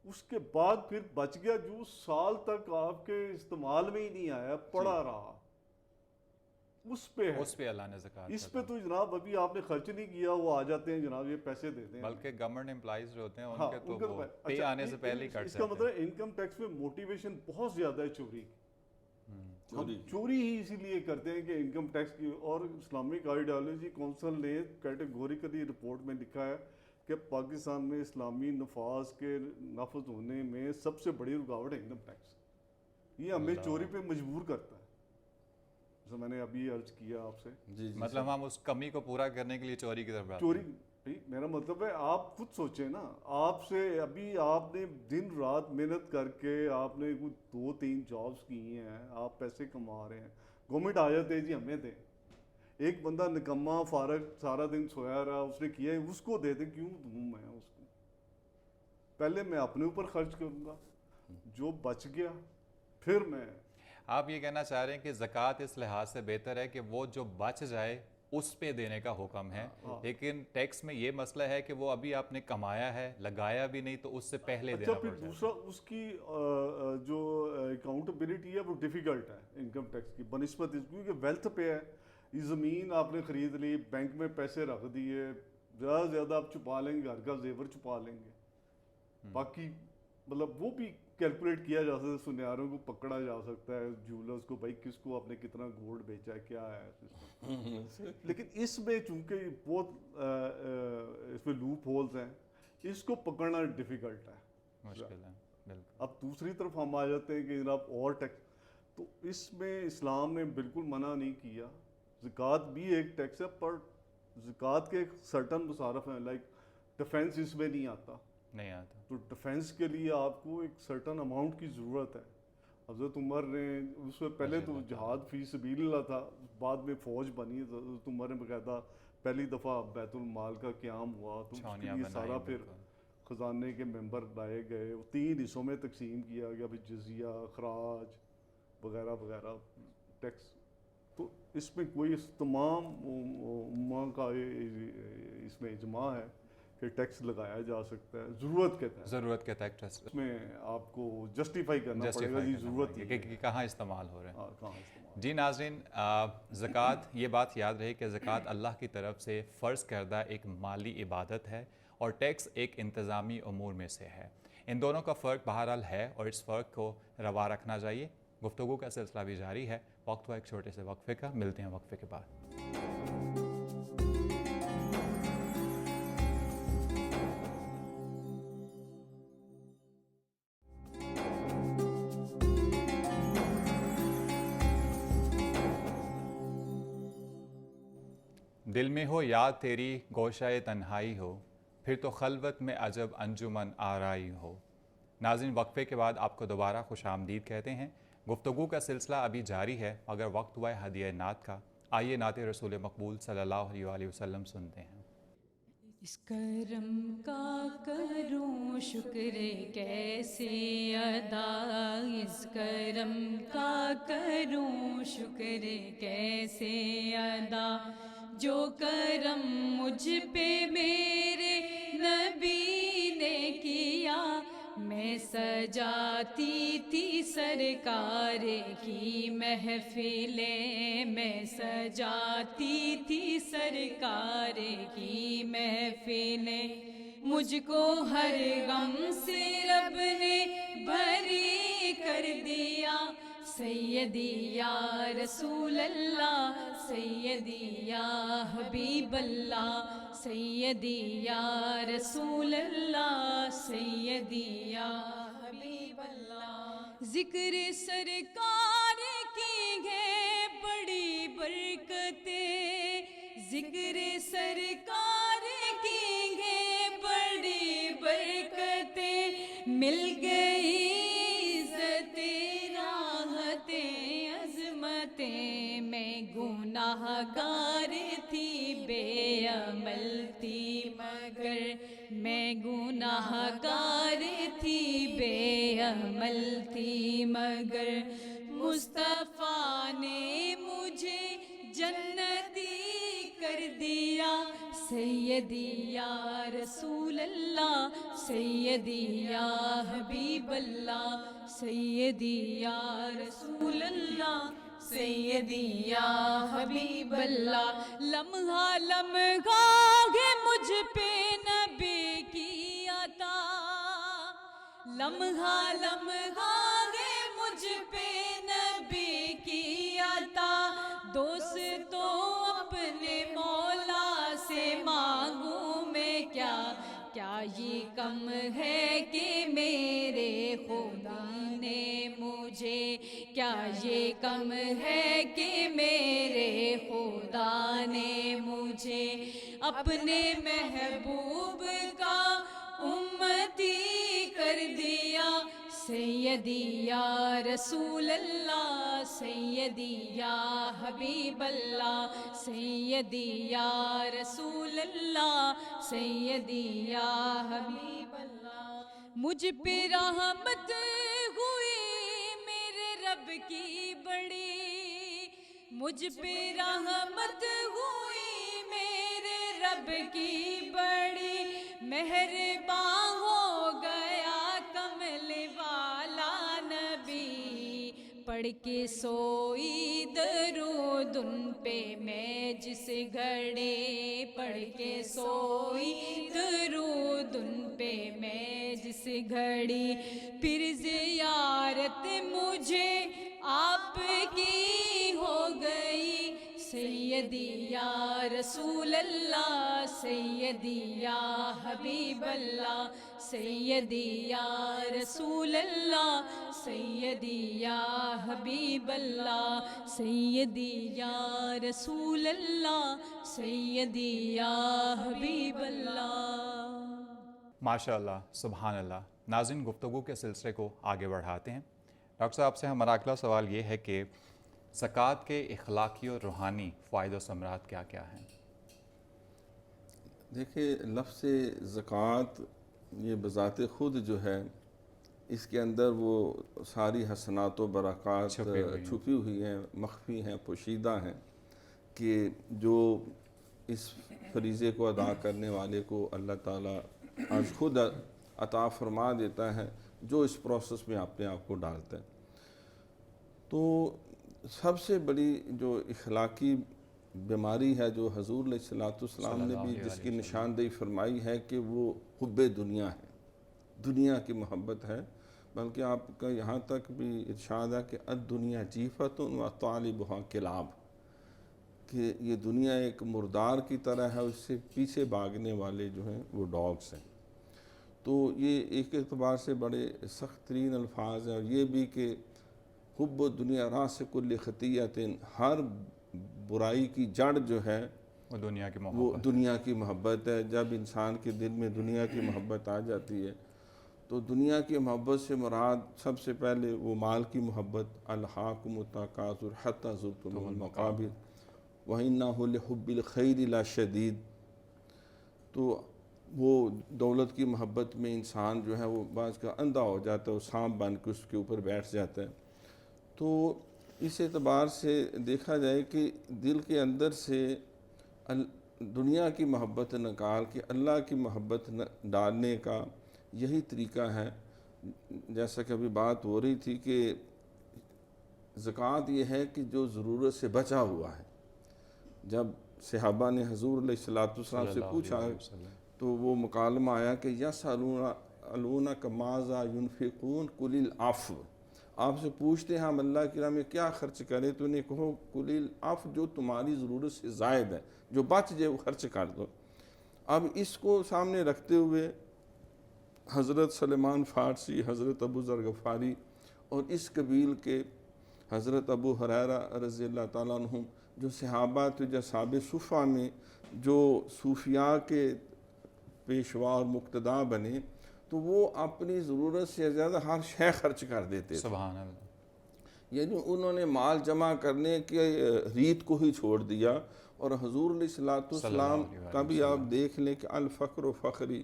اس کے بعد پھر بچ گیا جو سال تک آپ کے استعمال میں ہی نہیں آیا، پڑا رہا، اس پہ ہے. اس پہ اللہ نے زکوٰۃ. اس پہ تو جناب ابھی آپ نے خرچ نہیں کیا، وہ آ جاتے ہیں جناب یہ پیسے دیتے ہیں. بلکہ گورنمنٹ امپلائیز جو ہوتے ہیں ان ہاں، کے تو وہ پے آنے سے پہلے ہی کٹ اس کا مطلب انکم ٹیکس میں موٹیویشن بہت زیادہ ہے چوری کی. ہم چوری ہی اسی لیے کرتے ہیں کہ انکم ٹیکس کی. اور اسلامک آئیڈیالوجی کونسل نے کیٹیگوریکلی رپورٹ میں لکھا ہے کہ پاکستان میں اسلامی نفاذ کے نافذ ہونے میں سب سے بڑی رکاوٹ ہے انکم ٹیکس. یہ ہمیں چوری پہ مجبور کرتا ہے، جیسے میں نے ابھی عرض کیا آپ سے. مطلب ہم اس کمی کو پورا کرنے کے لیے چوری کی طرف. چوری میرا مطلب ہے آپ خود سوچیں نا، آپ سے ابھی آپ نے دن رات محنت کر کے آپ نے کوئی 2-3 جابس کی ہیں، آپ پیسے کما رہے ہیں، گورنمنٹ آ جاتے ہیں جی ہمیں دیں. ایک بندہ نکما فارغ سارا دن سویا رہا، اس نے کیا ہے، اس کو دے دیں. کیوں دوں میں اس کو؟ پہلے میں اپنے اوپر خرچ کروں گا، جو بچ گیا پھر میں. آپ یہ کہنا چاہ رہے ہیں کہ زکوٰۃ اس لحاظ سے بہتر ہے کہ وہ جو بچ جائے اس پہ دینے کا حکم ہے، لیکن ٹیکس میں یہ مسئلہ ہے کہ وہ ابھی آپ نے کمایا ہے، لگایا بھی نہیں، تو اس سے پہلے دینا اچھا، پھر دوسرا اس کی جو اکاؤنٹیبلٹی ہے وہ ڈیفیکلٹ ہے انکم ٹیکس کی بنسبت، کیونکہ ویلتھ پہ ہے. یہ زمین آپ نے خرید لی، بینک میں پیسے رکھ دیے، زیادہ سے زیادہ آپ چھپا لیں گے، گھر کا زیور چھپا لیں گے. باقی مطلب وہ بھی کیلکولیٹ کیا جا سکتا ہے، سنیاروں کو پکڑا جا سکتا ہے، جیولرز کو، بھائی کس کو آپ نے کتنا گولڈ بیچا ہے، کیا ہے. لیکن اس میں چونکہ بہت اس میں لوپ ہولز ہیں، اس کو پکڑنا ڈیفیکلٹ ہے، مشکل ہے. بالکل. اب دوسری طرف ہم آ جاتے ہیں کہ جناب اور ٹیکس، تو اس میں اسلام نے بالکل منع نہیں کیا. زکوٰۃ بھی ایک ٹیکس ہے، پر زکوٰۃ کے ایک سرٹن مصارف ہیں، لائک ڈیفینس اس میں نہیں آتا. تو ڈیفینس کے لیے آپ کو ایک سرٹن اماؤنٹ کی ضرورت ہے. حضرت عمر نے اس میں پہلے تو جہاد فی سبیل اللہ تھا، بعد میں فوج بنی. حضرت عمر نے باقاعدہ پہلی دفعہ بیت المال کا قیام ہوا، تو اس کے لیے سارا پھر خزانے کے ممبر لائے گئے، 3 حصوں میں تقسیم کیا گیا، پھر جزیہ، خراج وغیرہ وغیرہ ٹیکس. تو اس میں کوئی تمام امہ کا اس میں اجماع ہے کہ ٹیکس لگایا جا سکتا ہے ضرورت کے تحت. اس میں آپ کو جسٹیفائی کرنا پڑے گا ضرورت کہ کہاں استعمال ہو رہے ہیں. کہاں استعمال. جی ناظرین، زکوٰۃ، یہ بات یاد رہے کہ زکوٰۃ اللہ کی طرف سے فرض کردہ ایک مالی عبادت ہے اور ٹیکس ایک انتظامی امور میں سے ہے. ان دونوں کا فرق بہرحال ہے اور اس فرق کو روا رکھنا چاہیے. گفتگو کا سلسلہ بھی جاری ہے. وقت ہوا ایک چھوٹے سے وقفے کا، ملتے ہیں وقفے کے بعد. دل میں ہو یاد تیری گوشہ تنہائی ہو، پھر تو خلوت میں عجب انجمن آرائی ہو. ناظرین، وقفے کے بعد آپ کو دوبارہ خوش آمدید کہتے ہیں. گفتگو کا سلسلہ ابھی جاری ہے، اگر وقت ہوا ہے ہدیہ نعت کا. آئیے نعت رسول مقبول صلی اللہ علیہ وآلہ وسلم سنتے ہیں. اس کرم کا کروں شکر کیسے ادا، اس کرم کا کروں شکر کیسے ادا، جو کرم مجھ پہ میرے نبی نے کیا. میں سجاتی تھی سرکار کی محفلیں، میں سجاتی تھی سرکار کی محفلیں، مجھ کو ہر غم سے رب نے بری کر دیا. سیدی یا رسول اللہ، سیدی یا حبیب اللہ، سیدی یا رسول اللہ، سیدی یا ذکر سرکار کی ہے بڑی برکتیں، ذکر سرکار کی ہے بڑی برکتیں، مل گئی عزت راحتیں عظمتیں، میں گناہ گار تھی بے عمل تھی مگر، میں گناہ گار تھی بے عمل تھی مگر، مصطفیٰ نے مجھے جنتی کر دیا، سیدی یا رسول اللہ، سیدی یا حبیب اللہ، سیدی یا رسول اللہ، سیدی یا حبیب اللہ، لمحہ لمحہ ہے مجھ پہ نبی کی عطا، لمحہ لمحہ ہے مجھ پہ نبی کی عطا، دوستوں اپنے مولا سے مانگوں میں کیا، کیا یہ کم ہے کہ میرے خدا نے مجھے، کیا یہ کم ہے کہ میرے خدا نے مجھے اپنے محبوب کا امتی کر دیا، سیدی یا رسول اللہ، سیدی یا حبیب اللہ، سیدی یا رسول اللہ، سیدی یا حبیب اللہ، مجھ پہ رحمت ہوئی میرے رب کی بڑی، مجھ پہ رحمت ہوئی میرے رب کی بڑی، مہربان ہو گیا کمل والا نبی، پڑھ کے سوئی درود ان پہ میں جس گھڑے، پڑھ کے سوئی درود ان پہ میں جس گھڑی، پھر زیارت مجھے آپ کی ہو گئی، سیدی یا رسول اللہ، سیدی یا حبیب اللہ، سیدی یا رسول اللہ، سیدی یا حبیب اللہ، سیدی یا رسول اللہ، سیدی یا حبیب اللہ۔ ماشاء اللہ، سبحان اللہ۔ ناظرین، گفتگو کے سلسلے کو آگے بڑھاتے ہیں۔ ڈاکٹر صاحب سے ہمارا اگلا سوال یہ ہے کہ زکوٰۃ کے اخلاقی اور روحانی فوائد و ثمرات کیا کیا ہیں؟ دیکھیے، لفظ زکوٰۃ یہ بذات خود جو ہے، اس کے اندر وہ ساری حسنات و برکات چھپی ہوئی ہیں، مخفی ہیں، پوشیدہ ہیں، کہ جو اس فریضے کو ادا کرنے والے کو اللہ تعالیٰ آج خود عطا فرما دیتا ہے، جو اس پروسیس میں اپنے آپ کو ڈالتا ہے۔ تو سب سے بڑی جو اخلاقی بیماری ہے، جو حضور علیہ السلام نے بھی جس کی نشاندہی فرمائی ہے، کہ وہ حب دنیا ہے، دنیا کی محبت ہے، بلکہ آپ کا یہاں تک بھی ارشاد ہے کہ الدنیا جیفۃ و طالبھا کلاب، کہ یہ دنیا ایک مردار کی طرح ہے، اس سے پیچھے بھاگنے والے جو ہیں وہ ڈاگز ہیں۔ تو یہ ایک اعتبار سے بڑے سخت ترین الفاظ ہیں، اور یہ بھی کہ حب دنیا راس کل خطیۃ، ہر برائی کی جڑ جو ہے وہ دنیا کی وہ محبت، دنیا کی محبت ہے۔ جب انسان کے دل میں دنیا کی محبت آ جاتی ہے، تو دنیا کی محبت سے مراد سب سے پہلے وہ مال کی محبت، الہاکم التکاثر حتی زرتم المقابر وَإِنَّهُ لِحُبِّ الْخَيْرِ لَشَدِيدٌ۔ تو وہ دولت کی محبت میں انسان جو ہے وہ بعض کا اندھا ہو جاتا ہے، وہ سانپ بن کے اس کے اوپر بیٹھ جاتا ہے۔ تو اس اعتبار سے دیکھا جائے کہ دل کے اندر سے دنیا کی محبت نکال کے اللہ کی محبت ڈالنے کا یہی طریقہ ہے۔ جیسا کہ ابھی بات ہو رہی تھی کہ زکوٰۃ یہ ہے کہ جو ضرورت سے بچا ہوا ہے۔ جب صحابہ نے حضور علیہ السلام سے پوچھا تو وہ مکالمہ آیا کہ یسألونک ماذا ينفقون قل العفو، آپ سے پوچھتے ہیں ہم اللہ کی راہ میں کیا خرچ کریں، تو انہیں کہو قل العفو، جو تمہاری ضرورت سے زائد ہے، جو بچ جائے وہ خرچ کر دو۔ اب اس کو سامنے رکھتے ہوئے حضرت سلیمان فارسی، حضرت ابو ذر غفاری اور اس قبیل کے حضرت ابو ہریرہ رضی اللہ تعالیٰ عنہ جو صحابہ تھے، جو اصحاب صفہ میں جو صوفیاء کے پیشوا اور مقتدا بنے، تو وہ اپنی ضرورت سے زیادہ ہر شے خرچ کر دیتے تھے. سبحان اللہ. یعنی انہوں نے مال جمع کرنے کے ریت کو ہی چھوڑ دیا. اور حضور علیہ الصلوۃ والسلام کا بھی آپ دیکھ لیں کہ الفقر و فخری،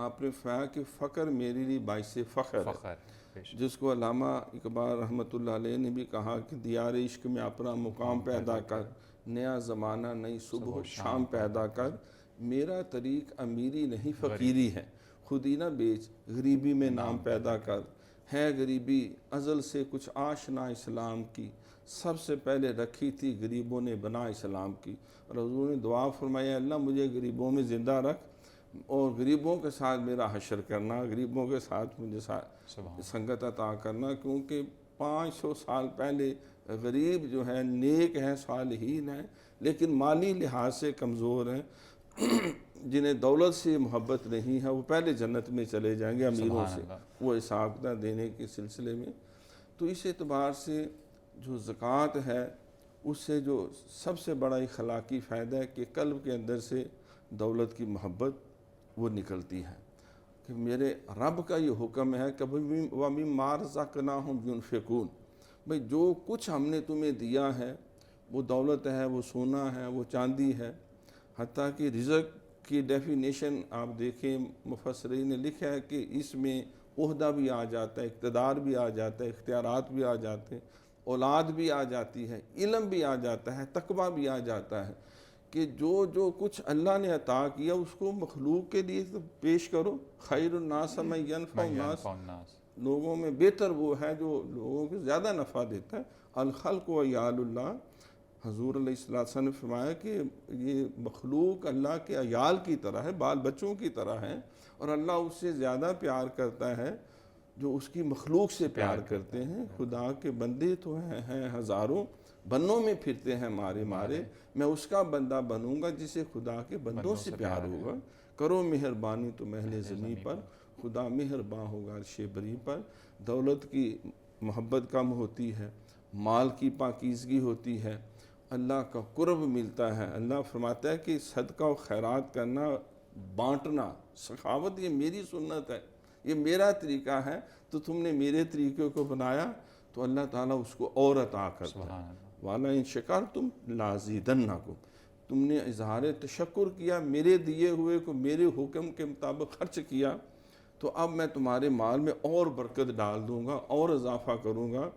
آپ نے فرمایا کہ فقر میرے لیے باعث فخر ہے، جس کو علامہ اقبال رحمۃ اللہ علیہ نے بھی کہا کہ دیار عشق میں اپنا مقام پیدا کر، نیا زمانہ نئی صبح و شام پیدا کر، میرا طریق امیری نہیں فقیری ہے، خود ہی نہ بیچ غریبی میں نام پیدا کر، ہے غریبی ازل سے کچھ آشنا اسلام کی، سب سے پہلے رکھی تھی غریبوں نے بنا اسلام کی. اور حضور نے دعا فرمایا اللہ مجھے غریبوں میں زندہ رکھ اور غریبوں کے ساتھ میرا حشر کرنا، غریبوں کے ساتھ مجھے سنگت عطا کرنا، کیونکہ 500 سال پہلے غریب جو ہے نیک ہیں، صالحین ہیں، لیکن مالی لحاظ سے کمزور ہیں، جنہیں دولت سے محبت نہیں ہے، وہ پہلے جنت میں چلے جائیں گے امیروں سے، وہ حساب نہ دینے کے سلسلے میں. تو اس اعتبار سے جو زکوٰۃ ہے اس سے جو سب سے بڑا اخلاقی فائدہ ہے کہ قلب کے اندر سے دولت کی محبت وہ نکلتی ہے کہ میرے رب کا یہ حکم ہے کہ وَمِمَّا رَزَقْنَاهُمْ يُنْفِقُونَ، بھئی جو کچھ ہم نے تمہیں دیا ہے وہ دولت ہے، وہ سونا ہے، وہ چاندی ہے. حتیٰ کہ رزق کی ڈیفینیشن آپ دیکھیں مفسرین نے لکھا ہے کہ اس میں عہدہ بھی آ جاتا ہے، اقتدار بھی آ جاتا ہے، اختیارات بھی آ جاتے ہیں، اولاد بھی آ جاتی ہے، علم بھی آ جاتا ہے، تقویٰ بھی آ جاتا ہے کہ جو کچھ اللہ نے عطا کیا اس کو مخلوق کے لیے پیش کرو. خیر الناس من ینفع الناس، لوگوں میں بہتر وہ ہے جو لوگوں کو زیادہ نفع دیتا ہے. الخلق و عیال اللہ، حضور علیہ السلام نے فرمایا کہ یہ مخلوق اللہ کے عیال کی طرح ہے، بال بچوں کی طرح ہے، اور اللہ اس سے زیادہ پیار کرتا ہے جو اس کی مخلوق سے پیار کرتے ہیں. خدا کے بندے تو ہیں ہزاروں، بنوں میں پھرتے ہیں مارے مارے، میں اس کا بندہ بنوں گا جسے خدا کے بندوں سے پیار ہوگا. کرو مہربانی تو محل زمین پر، خدا مہرباں ہوگا عرش بری پر. دولت کی محبت کم ہوتی ہے، مال کی پاکیزگی ہوتی ہے، اللہ کا قرب ملتا ہے. اللہ فرماتا ہے کہ صدقہ و خیرات کرنا، بانٹنا، سخاوت یہ میری سنت ہے، یہ میرا طریقہ ہے، تو تم نے میرے طریقے کو بنایا تو اللہ تعالیٰ اس کو اور عطا کرتا ہے. وَلَئِن شَكَرْتُمْ لَأَزِيدَنَّكُمْ، تم نے اظہار تشکر کیا، میرے دیے ہوئے کو میرے حکم کے مطابق خرچ کیا، تو اب میں تمہارے مال میں اور برکت ڈال دوں گا، اور اضافہ کروں گا،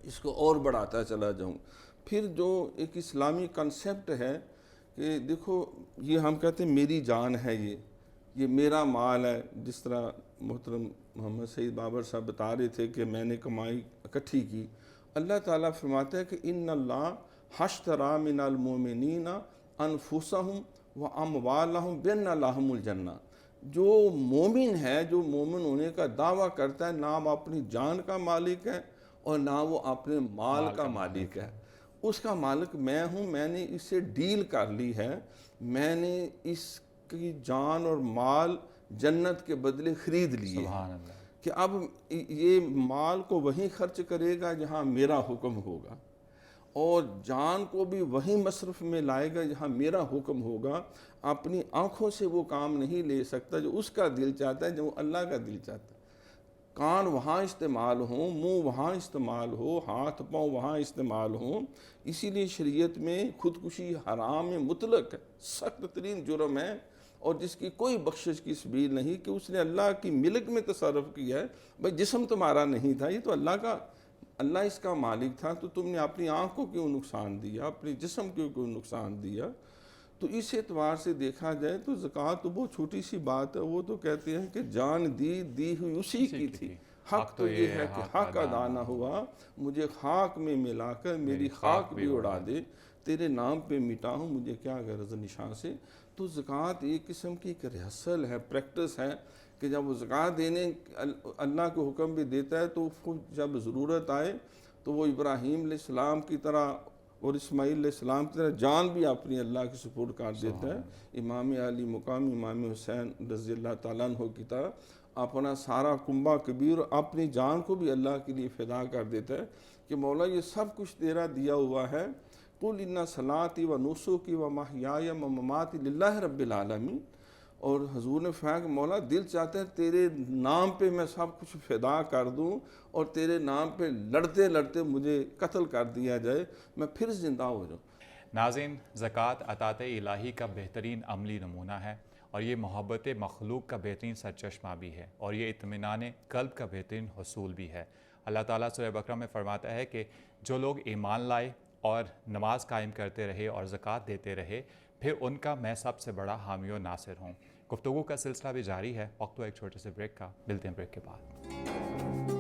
اس کو اور بڑھاتا چلا جاؤں. پھر جو ایک اسلامی کنسیپٹ ہے کہ دیکھو یہ ہم کہتے ہیں میری جان ہے، یہ میرا مال ہے. جس طرح محترم محمد سعید بابر صاحب بتا رہے تھے کہ میں نے کمائی اکٹھی کی. اللہ تعالیٰ فرماتا ہے کہ ان اللہ حشترا من المؤمنین انفسہم واموالہم بان لہم الجنہ. جو مومن ہے، جو مومن ہونے کا دعویٰ کرتا ہے، نہ وہ اپنی جان کا مالک ہے اور نہ وہ اپنے مال کا مالک ہے. اس کا مالک میں ہوں، میں نے اس سے ڈیل کر لی ہے، میں نے اس کی جان اور مال جنت کے بدلے خرید لیے کہ اب یہ مال کو وہیں خرچ کرے گا جہاں میرا حکم ہوگا، اور جان کو بھی وہیں مصرف میں لائے گا جہاں میرا حکم ہوگا. اپنی آنکھوں سے وہ کام نہیں لے سکتا جو اس کا دل چاہتا ہے، جو اللہ کا دل چاہتا ہے. کان وہاں استعمال ہوں، منہ وہاں استعمال ہو، ہاتھ پاؤں وہاں استعمال ہوں. اسی لیے شریعت میں خودکشی حرام مطلق ہے، سخت ترین جرم ہے، اور جس کی کوئی بخشش کی سبیل نہیں کہ اس نے اللہ کی ملک میں تصرف کیا ہے. بھائی جسم تمہارا نہیں تھا، یہ تو اللہ اس کا مالک تھا، تو تم نے اپنی آنکھ کو کیوں نقصان دیا، اپنے جسم کو کیوں نقصان دیا. تو اس اعتبار سے دیکھا جائے تو زکوٰۃ تو بہت چھوٹی سی بات ہے. وہ تو کہتے ہیں کہ جان دی ہوئی اسی کی تھی، حق تو یہ ہے کہ حق ادا نہ ہوا، مجھے خاک میں ملا کر میری خاک بھی اڑا دے، تیرے نام پہ مٹا ہوں، مجھے کیا غرض نشان سے. تو زکوٰۃ ایک قسم کی ایک ریہرسل ہے، پریکٹس ہے کہ جب وہ زکوٰۃ دینے اللہ کو حکم بھی دیتا ہے تو جب ضرورت آئے تو وہ ابراہیم علیہ السلام کی طرح اور اسماعیل علیہ السلام کی طرح جان بھی اپنی اللہ کے سپرد کر دیتا ہے. امام علی مقام امام حسین رضی اللہ تعالیٰ عنہ کی طرح اپنا سارا کنبہ کبیر اپنی جان کو بھی اللہ کے لیے فدا کر دیتا ہے کہ مولا یہ سب کچھ تیرا دیا ہوا ہے. قل ان صلاتی و نسکی و محیای و مماتی للہ رب العالمین. اور حضور نے فرمایا کہ مولا دل چاہتا ہے تیرے نام پہ میں سب کچھ فدا کر دوں اور تیرے نام پہ لڑتے لڑتے مجھے قتل کر دیا جائے میں پھر زندہ ہو جاؤں. ناظرین، زکوٰۃ عطاء الہی کا بہترین عملی نمونہ ہے اور یہ محبت مخلوق کا بہترین سرچشمہ بھی ہے اور یہ اطمینان قلب کا بہترین حصول بھی ہے. اللہ تعالیٰ سورہ بقرہ میں فرماتا ہے کہ جو لوگ ایمان لائے اور نماز قائم کرتے رہے اور زکوٰۃ دیتے رہے پھر ان کا میں سب سے بڑا حامی و ناصر ہوں. گفتگو کا سلسلہ بھی جاری ہے. وقت ہو ایک چھوٹے سے بریک کا، ملتے ہیں بریک کے بعد.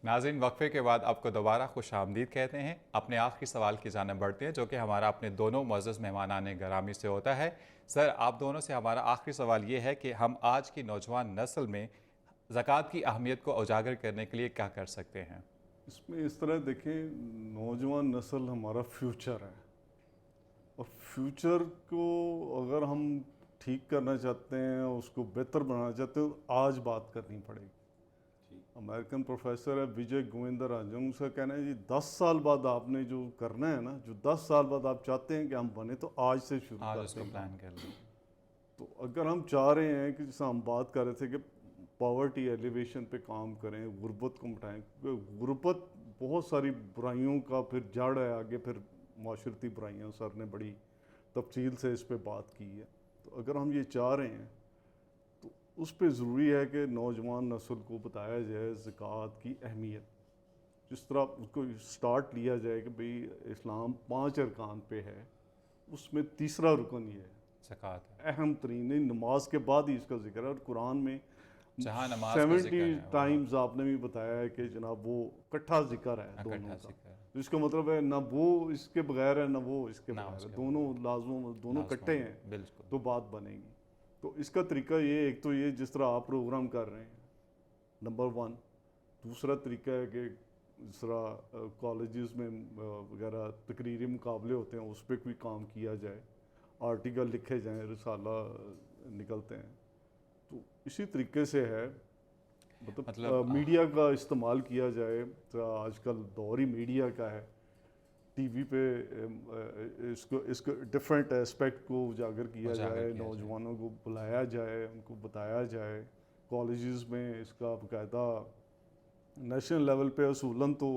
ناظرین، وقفے کے بعد آپ کو دوبارہ خوش آمدید کہتے ہیں. اپنے آخری سوال کی جانب بڑھتے ہیں جو کہ ہمارا اپنے دونوں معزز مہمانان گرامی سے ہوتا ہے. سر، آپ دونوں سے ہمارا آخری سوال یہ ہے کہ ہم آج کی نوجوان نسل میں زکوٰۃ کی اہمیت کو اجاگر کرنے کے لیے کیا کر سکتے ہیں؟ اس میں اس طرح دیکھیں، نوجوان نسل ہمارا فیوچر ہے اور فیوچر کو اگر ہم ٹھیک کرنا چاہتے ہیں، اس کو بہتر بنانا چاہتے ہیں تو آج بات کرنی پڑے گی. امریکن پروفیسر ہے وجے گووندر راجن، اس کا کہنا ہے جی 10 سال بعد آپ نے جو کرنا ہے نا، جو 10 سال بعد آپ چاہتے ہیں کہ ہم بنے تو آج سے شروع آج اس کرتے کو ہیں. پلان کر لیں. تو اگر ہم چاہ رہے ہیں کہ جیسا ہم بات کر رہے تھے کہ پاورٹی ایلیویشن پہ کام کریں، غربت کو مٹائیں، کیونکہ غربت بہت ساری برائیوں کا پھر جڑ ہے آگے، پھر معاشرتی برائیاں سر نے بڑی تفصیل سے اس پہ بات کی ہے. تو اگر ہم یہ چاہ رہے ہیں تو اس پہ ضروری ہے کہ نوجوان نسل کو بتایا جائے زکوٰۃ کی اہمیت. جس طرح اس کو سٹارٹ لیا جائے کہ بھئی اسلام 5 ارکان پہ ہے، اس میں تیسرا رکن یہ ہے زکوٰۃ ہے. اہم ترین، نماز کے بعد ہی اس کا ذکر ہے. اور قرآن میں جہاں نماز کا ذکر 70 ہے ٹائمز آپ نے بھی بتایا ہے کہ جناب وہ کٹھا ذکر ہے دونوں اکٹھا کا. ذکر ہے. اس کا مطلب ہے نہ وہ اس کے بغیر ہے نہ وہ اس کے نہ بغیر اس ہے، کے دونوں لازموں دونوں لازم کٹے ہیں بالکل. تو بات بنے گی. تو اس کا طریقہ یہ، ایک تو یہ جس طرح آپ پروگرام کر رہے ہیں، نمبر 1. دوسرا طریقہ ہے کہ جس طرح کالجز میں وغیرہ تقریری مقابلے ہوتے ہیں، اس پہ کوئی کام کیا جائے، آرٹیکل لکھے جائیں، رسالہ نکلتے ہیں. تو اسی طریقے سے ہے، مطلب میڈیا کا استعمال کیا جائے. تو آج کل دور ہی میڈیا کا ہے. ٹی وی پہ اس کو ڈفرینٹ اسپیکٹ کو اجاگر کیا جائے، نوجوانوں کو بلایا جائے، ان کو بتایا جائے. کالجز میں اس کا باقاعدہ نیشنل لیول پہ اصولاً تو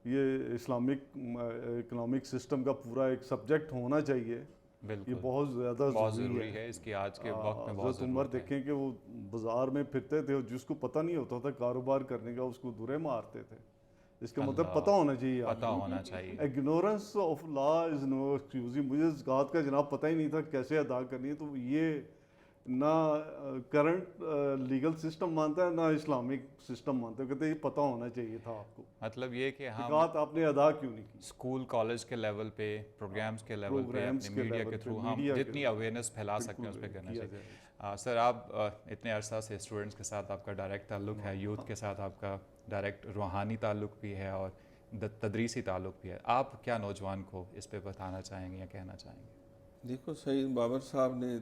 یہ اسلامک اکنامک سسٹم کا پورا ایک سبجیکٹ ہونا چاہیے. یہ بہت زیادہ ضروری ہے. اس کی آج کے وقت میں بہت حضرت عمر ضرورت ہے. دیکھیں کہ وہ بازار میں پھرتے تھے اور جس کو پتہ نہیں ہوتا تھا کاروبار کرنے کا، اس کو دورے مارتے تھے. اس کا مطلب پتہ ہونا چاہیے، پتہ ہونا چاہیے. Ignorance of law is no excuse. مجھے زکوٰۃ کا جناب پتہ ہی نہیں تھا کیسے ادا کرنی ہے. تو یہ نہ کرنٹ لیگل سسٹم مانتا ہے نہ اسلامک سسٹم مانتا ہے. کہتے ہیں یہ پتہ ہونا چاہیے تھا آپ کو. مطلب یہ کہ ہم زکوٰۃ آپ نے ادا کیوں نہیں کی. اسکول کالج کے لیول پہ، پروگرامز کے لیول پہ، اپنے میڈیا کے تھرو ہم جتنی اویئرنیس پھیلا سکتے ہیں اس پہ کرنا چاہیے. سر، آپ اتنے عرصہ سے اسٹوڈنٹس کے ساتھ آپ کا ڈائریکٹ تعلق ہے، یوتھ کے ساتھ آپ کا ڈائریکٹ روحانی تعلق بھی ہے اور تدریسی تعلق بھی ہے. آپ کیا نوجوان کو اس پہ بتانا چاہیں گے یا کہنا چاہیں گے؟ دیکھو سعید بابر صاحب نے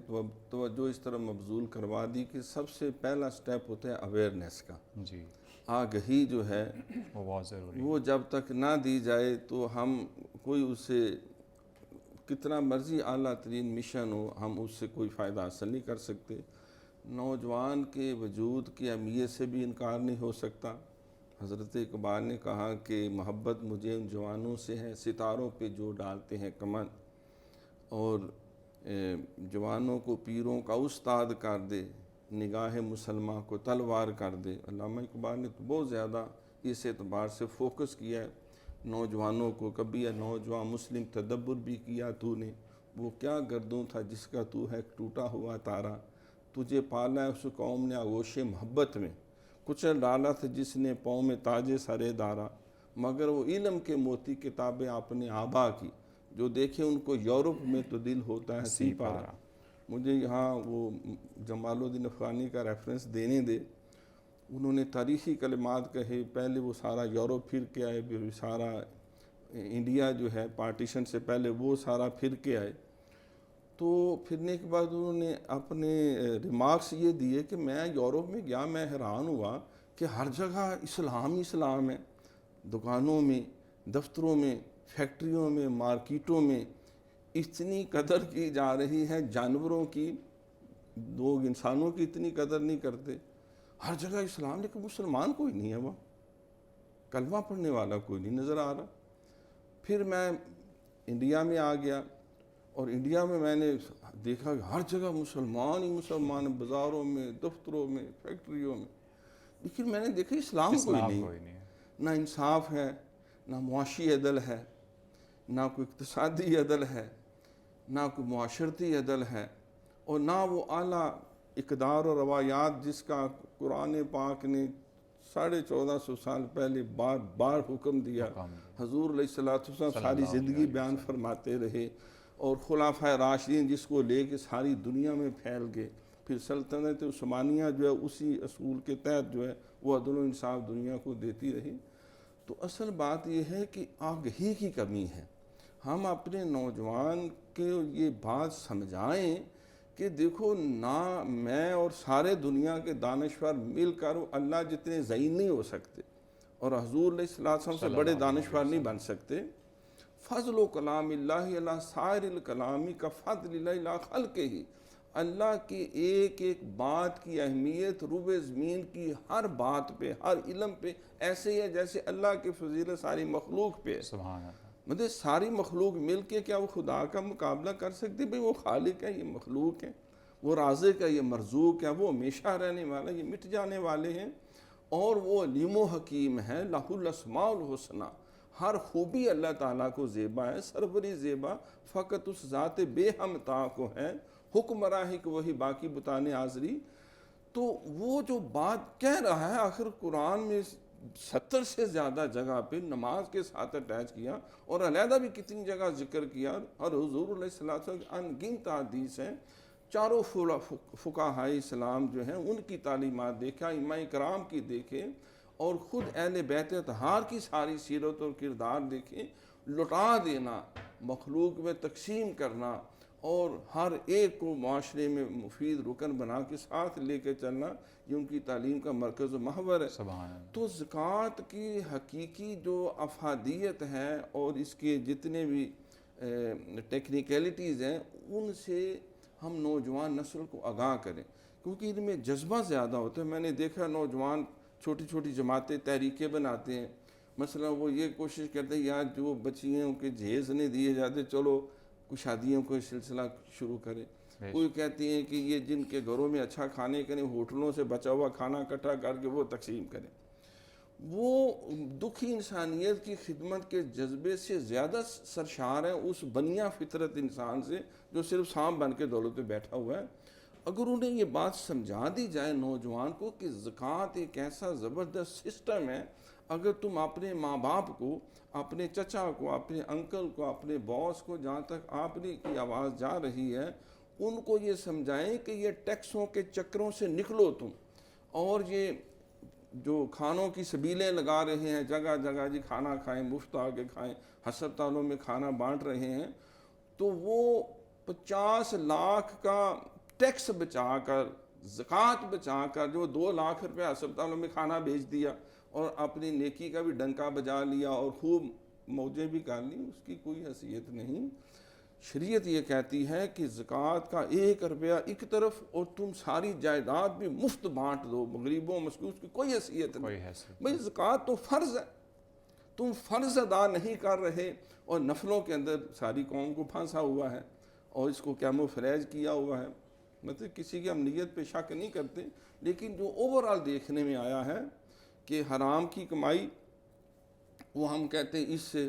توجہ اس طرح مبذول کروا دی کہ سب سے پہلا سٹیپ ہوتا ہے اویئرنیس کا. جی، آگہی جو ہے وہ بہت ضروری ہے. وہ جب تک نہ دی جائے تو ہم کوئی اسے کتنا مرضی اعلیٰ ترین مشن ہو، ہم اس سے کوئی فائدہ حاصل نہیں کر سکتے. نوجوان کے وجود کی اہمیت سے بھی انکار نہیں ہو سکتا. حضرت اقبال نے کہا کہ محبت مجھے ان جوانوں سے ہے ستاروں پہ جو ڈالتے ہیں کمن، اور جوانوں کو پیروں کا استاد کر دے، نگاہ مسلمہ کو تلوار کر دے. علامہ اقبال نے تو بہت زیادہ اس اعتبار سے فوکس کیا ہے نوجوانوں کو. کبھی ہے نوجوان مسلم تدبر بھی کیا تو نے، وہ کیا گردوں تھا جس کا تو ہے ٹوٹا ہوا تارا. تجھے پالا ہے اس قوم نے آغوش محبت میں، کچل ڈالا تھا جس نے پاؤں میں تاج سرے دارا. مگر وہ علم کے موتی کتابیں آپ نے آبا کی، جو دیکھیں ان کو یورپ میں تو دل ہوتا ہے سی پارا. مجھے یہاں وہ جمال الدین افغانی کا ریفرنس دینے دے. انہوں نے تاریخی کلمات کہے. پہلے وہ سارا یورپ پھر کے آئے, پھر سارا انڈیا جو ہے پارٹیشن سے پہلے وہ سارا پھر کے آئے. تو پھرنے کے بعد انہوں نے اپنے ریمارکس یہ دیے کہ میں یورپ میں گیا, میں حیران ہوا کہ ہر جگہ اسلام ہی اسلام ہے. دکانوں میں, دفتروں میں, فیکٹریوں میں, مارکیٹوں میں اتنی قدر کی جا رہی ہے جانوروں کی, لوگ انسانوں کی اتنی قدر نہیں کرتے. ہر جگہ اسلام, لیکن مسلمان کوئی نہیں ہے وہاں, کلمہ پڑھنے والا کوئی نہیں نظر آ رہا. پھر میں انڈیا میں آ گیا اور انڈیا میں نے دیکھا کہ ہر جگہ مسلمان ہی مسلمان, بازاروں میں, دفتروں میں, فیکٹریوں میں. لیکن میں نے دیکھا اسلام کوئی نہیں. نہ انصاف ہے, نہ معاشی عدل ہے, نہ کوئی اقتصادی عدل ہے, نہ کوئی معاشرتی عدل ہے, اور نہ وہ اعلیٰ اقدار اور روایات جس کا قرآن پاک نے 1450 سال پہلے بار بار حکم دیا. حضور علیہ السلام ساری زندگی بیان فرماتے رہے, اور خلفائے راشدین جس کو لے کے ساری دنیا میں پھیل گئے. پھر سلطنت عثمانیہ جو ہے اسی اصول کے تحت جو ہے وہ عدل و انصاف دنیا کو دیتی رہی. تو اصل بات یہ ہے کہ آگہی کی کمی ہے. ہم اپنے نوجوان کے یہ بات سمجھائیں کہ دیکھو, نہ میں اور سارے دنیا کے دانشور مل کر اللہ جتنے ذہین نہیں ہو سکتے, اور حضور علیہ السلام سے بڑے دانشور نہیں بن سکتے. فضل و کلام اللہ علی سائر الکلام کا فضل اللہ علی خلقہ ہی. اللہ کی ایک ایک بات کی اہمیت روب زمین کی ہر بات پہ, ہر علم پہ ایسے ہی ہے جیسے اللہ کی فضیلت ساری مخلوق پہ. سبحان اللہ. مطلب ساری مخلوق مل کے کیا وہ خدا کا مقابلہ کر سکتی؟ بھئی وہ خالق ہے, یہ مخلوق ہے. وہ رازق ہے, یہ مرزوق ہے. وہ ہمیشہ رہنے والا, یہ مٹ جانے والے ہیں. اور وہ علیم و حکیم ہے. لہ الاسماء الحسنی, ہر خوبی اللہ تعالیٰ کو زیبا ہے, سربری زیبا فقط اس ذات بے ہمتا کو ہے. حکم راہ کہ وہی باقی بتانے حاضری. تو وہ جو بات کہہ رہا ہے, آخر قرآن میں 70 سے زیادہ جگہ پہ نماز کے ساتھ اٹیچ کیا, اور علیحدہ بھی کتنی جگہ ذکر کیا. اور حضور علیہ السلام انگنت حدیث ہیں. چاروں فقہائے اسلام جو ہیں ان کی تعلیمات دیکھیں, ائمہ کرام کی دیکھیں, اور خود اہل بیت اطہار کی ساری سیرت اور کردار دیکھیں. لٹا دینا, مخلوق میں تقسیم کرنا, اور ہر ایک کو معاشرے میں مفید رکن بنا کے ساتھ لے کے چلنا, یہ ان کی تعلیم کا مرکز و محور ہے. تو زکوٰۃ کی حقیقی جو افادیت ہے اور اس کے جتنے بھی ٹیکنیکلٹیز ہیں ان سے ہم نوجوان نسل کو آگاہ کریں, کیونکہ ان میں جذبہ زیادہ ہوتا ہے. میں نے دیکھا نوجوان چھوٹی چھوٹی جماعتیں, تحریکیں بناتے ہیں. مثلا وہ یہ کوشش کرتے ہیں یار جو بچیوں کے جہیز نہیں دیے جاتے, چلو کچھ شادیوں کو سلسلہ شروع کرے. کوئی کہتی ہیں کہ یہ جن کے گھروں میں اچھا کھانے کریں, ہوٹلوں سے بچا ہوا کھانا اکٹھا کر کے وہ تقسیم کریں. وہ دکھی انسانیت کی خدمت کے جذبے سے زیادہ سرشار ہے اس بنیا فطرت انسان سے جو صرف سانپ بن کے دولت پہ بیٹھا ہوا ہے. اگر انہیں یہ بات سمجھا دی جائے نوجوان کو کہ زکوٰۃ ایک ایسا زبردست سسٹم ہے, اگر تم اپنے ماں باپ کو, اپنے چچا کو, اپنے انکل کو, اپنے باس کو, جہاں تک آپ کی آواز جا رہی ہے, ان کو یہ سمجھائیں کہ یہ ٹیکسوں کے چکروں سے نکلو تم, اور یہ جو کھانوں کی سبیلیں لگا رہے ہیں جگہ جگہ, جی کھانا کھائیں, مفت آ کے کھائیں, ہسپتالوں میں کھانا بانٹ رہے ہیں, تو وہ 50 لاکھ کا ٹیکس بچا کر, زکوٰۃ بچا کر, جو 2 لاکھ روپے ہسپتالوں میں کھانا بھیج دیا اور اپنی نیکی کا بھی ڈنکا بجا لیا اور خوب موجیں بھی کر لیں, اس کی کوئی حیثیت نہیں. شریعت یہ کہتی ہے کہ زکوٰۃ کا 1 روپیہ ایک طرف اور تم ساری جائیداد بھی مفت بانٹ دو غریبوں مسکینوں, کی کوئی حیثیت نہیں. بھئی زکوٰۃ تو فرض ہے, تم فرض ادا نہیں کر رہے, اور نفلوں کے اندر ساری قوم کو پھنسا ہوا ہے اور اس کو کیموفلیج کیا ہوا ہے. مطلب کسی کی ہم نیت پہ شک نہیں کرتے, لیکن جو اوورآل دیکھنے میں آیا ہے کہ حرام کی کمائی, وہ ہم کہتے ہیں اس سے,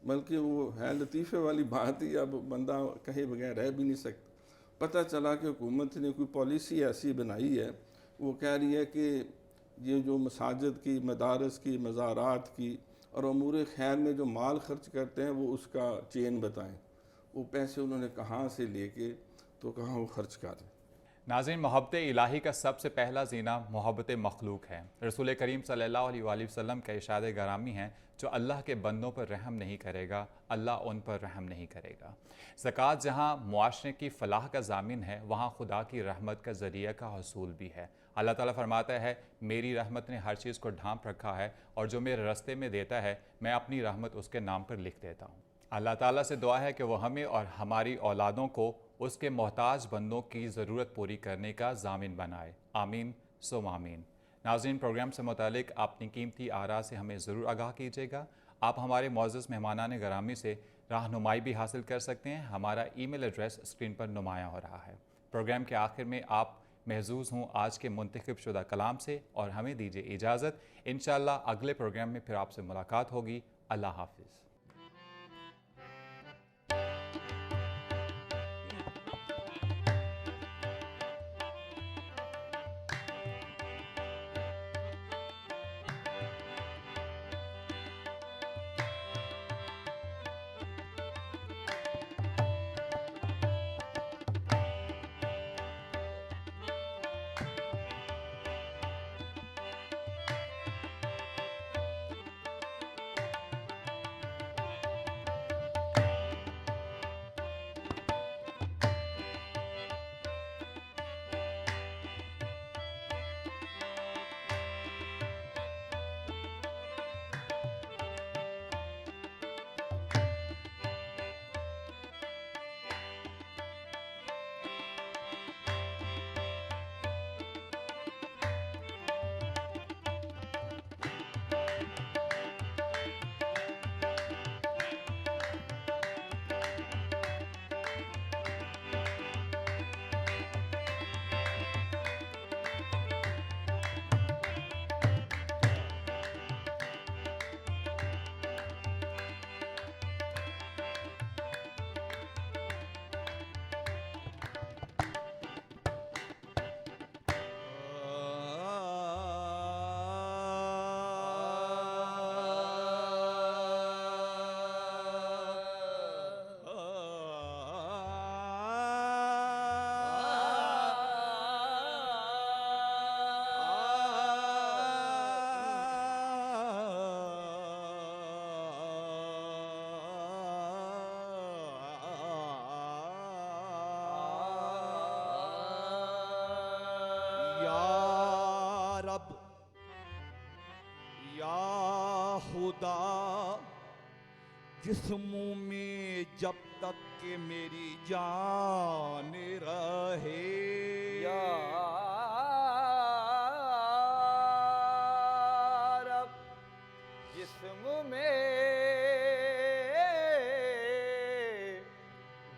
بلکہ وہ ہے لطیفے والی بات ہی, اب بندہ کہے بغیر رہ بھی نہیں سکتا. پتہ چلا کہ حکومت نے کوئی پالیسی ایسی بنائی ہے, وہ کہہ رہی ہے کہ یہ جو مساجد کی, مدارس کی, مزارات کی اور امور خیر میں جو مال خرچ کرتے ہیں وہ اس کا چین بتائیں، وہ پیسے انہوں نے کہاں سے لے کے تو کہاں وہ خرچ کریں۔ ناظرین، محبت الہی کا سب سے پہلا زینہ محبت مخلوق ہے۔ رسول کریم صلی اللہ علیہ وآلہ وسلم کا ارشاد گرامی ہے، جو اللہ کے بندوں پر رحم نہیں کرے گا اللہ ان پر رحم نہیں کرے گا۔ زکوٰۃ جہاں معاشرے کی فلاح کا ضامن ہے، وہاں خدا کی رحمت کا ذریعہ کا حصول بھی ہے۔ اللہ تعالیٰ فرماتا ہے، میری رحمت نے ہر چیز کو ڈھانپ رکھا ہے، اور جو میرے رستے میں دیتا ہے میں اپنی رحمت اس کے نام پر لکھ دیتا ہوں۔ اللہ تعالیٰ سے دعا ہے کہ وہ ہمیں اور ہماری اولادوں کو اس کے محتاج بندوں کی ضرورت پوری کرنے کا ضامن بنائے۔ آمین ثم آمین۔ ناظرین، پروگرام سے متعلق اپنی قیمتی آراء سے ہمیں ضرور آگاہ کیجیے گا۔ آپ ہمارے معزز مہمانان گرامی سے رہنمائی بھی حاصل کر سکتے ہیں۔ ہمارا ای میل ایڈریس اسکرین پر نمایاں ہو رہا ہے۔ پروگرام کے آخر میں آپ محظوظ ہوں آج کے منتخب شدہ کلام سے، اور ہمیں دیجیے اجازت۔ انشاءاللہ اگلے پروگرام میں پھر آپ سے ملاقات ہوگی۔ اللہ حافظ۔ جسم میں جب تک کہ میری جان رہے، یا رب جسم میں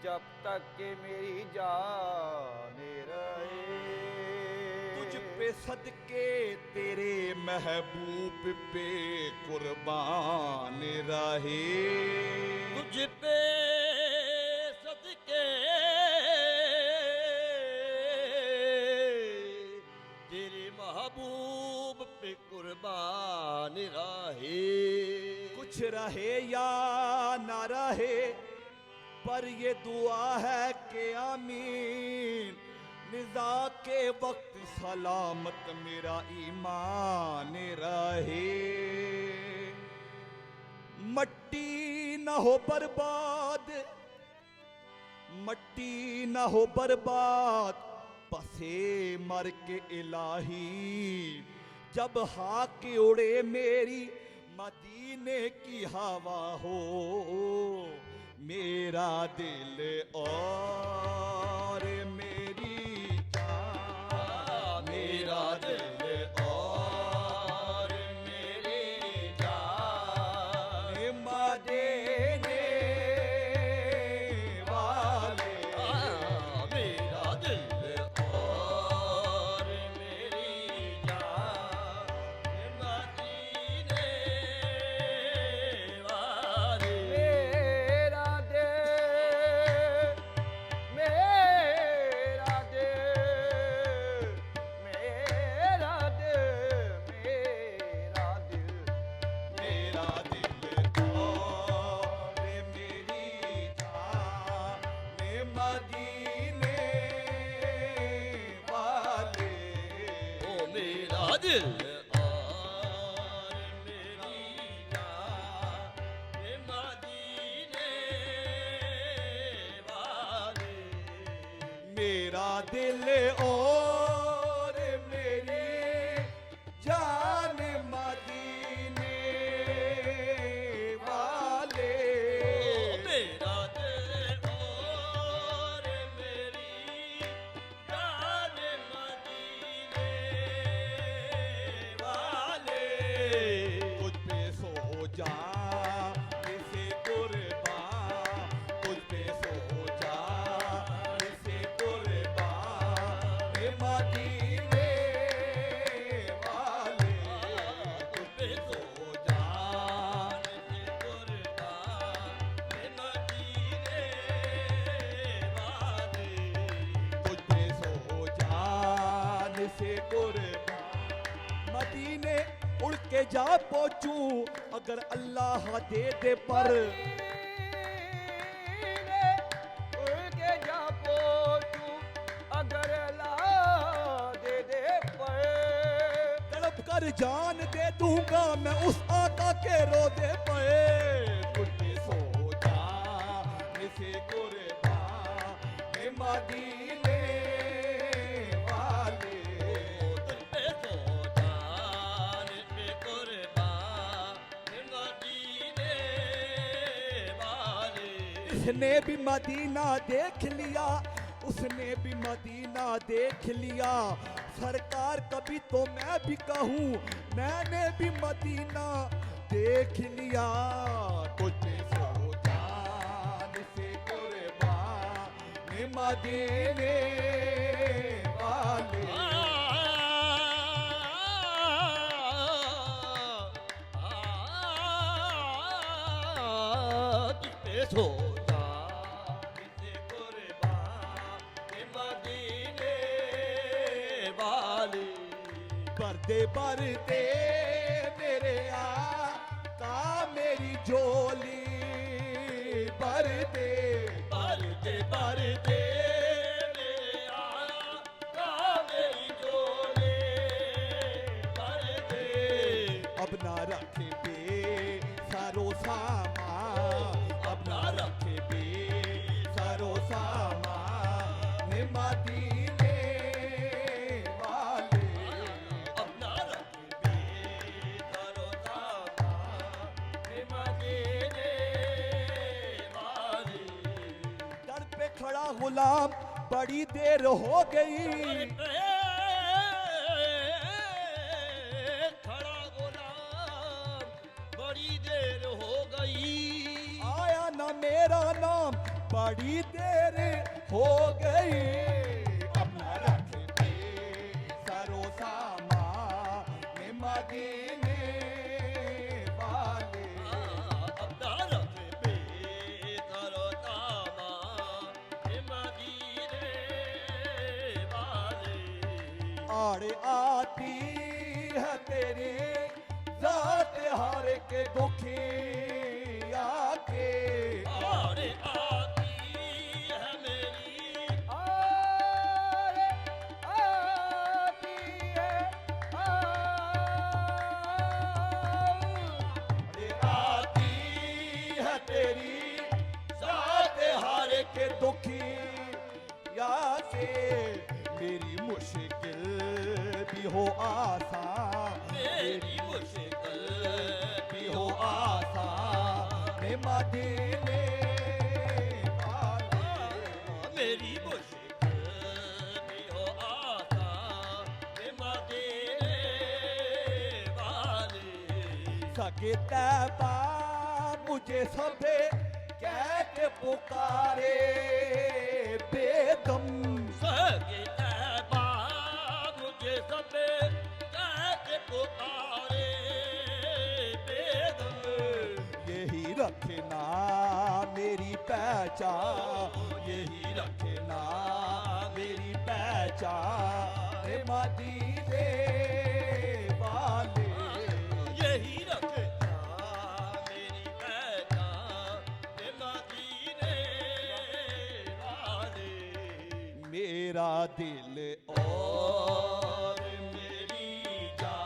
جب تک کہ میری جان رہے، تجھ پہ صدقے تیرے محبوب پہ قربان رہے، تجھ پہ صدقے تیرے محبوب پہ قربان رہے، کچھ رہے یا نہ رہے پر یہ دعا ہے کہ آمین، نزاع کے وقت سلامت میرا ایمان رہے، مٹی نہ ہو برباد، مٹی نہ ہو برباد پسے مر کے الہی، جب ہاک اڑے میری مدینے کی ہوا ہو، میرا دل اور میری جان، میرا دل اور میری جان، مدینے والے، میرا دل اور میری جان، مدینے والے، میرا دل دل اور میری جان مدینے والے میرا دل اور میری جان مدینے والے میرا دل اور میری جان مدینے والے تجھ پہ سو جا اسے قربان تجھ پہ سو جا اسے قربان مدینے والے تجھ پہ سو جا اسے قربان مدینے والے تجھ پہ سو جان سے قربان مدینے اڑ کے جا پہنچوں اگر اللہ دے دے پر اڑ کے جا پہنچوں اگر اللہ دے دے پر تڑپ کر جان دے دوں گا میں اس آقا کے روضے پہ تجھ پہ سو جان سے قربان مدینے والے تجھ پہ سو جان سے قربان مدینے والے اس نے بھی مدینہ دیکھ لیا اس نے بھی مدینہ دیکھ لیا سرکار کبھی تو میں بھی کہوں میں نے بھی مدینہ دیکھ لیا تجھ پہ سو جان سے قربان مدینے والے تجھ پہ سو جان سے قربان مدینے والے بردے بردے میرے آقا میری جھولی بردے بردے بردے میرے آقا میری جھولی بردے اب نہ رکھے بے سارو سامان اب نہ رکھے بے سارو سامان مدینے والے اب نہ رکھے بے سارو سامان مدینے والے در پہ کھڑا غلام بڑی دیر ہو گئی کھڑا غلام بڑی دیر ہو گئی آیا نہ میرا نام بڑی دیر ہو گئی اب نہ رکھ دے سرو سامان مدینے والے اب نہ رکھ دے سرو سامان مدینے والے آڑ آتی ہے تیری ذات ہر کے دکھی آکے آڑ آتی ہے میری آڑ آتی ہے آتی ہے تیری ذات ہر کے دکھی آکے میری مشکل بھی ہو آسان میری مشکل بھی ہو آسان مدینے والے میری مشکل بھی ہو آسان مدینے والے سگے طیبہ مجھے سبے کہہ کے پکارے بے دم سگے طیبہ مجھے سبے کہہ کے پکارے بے دم یہی رکھنا میری پہچان یہی رکھنا میری پہچان مدینے والے یہی رکھنا میری پہچان مدینے والے میرا دل اور میری جان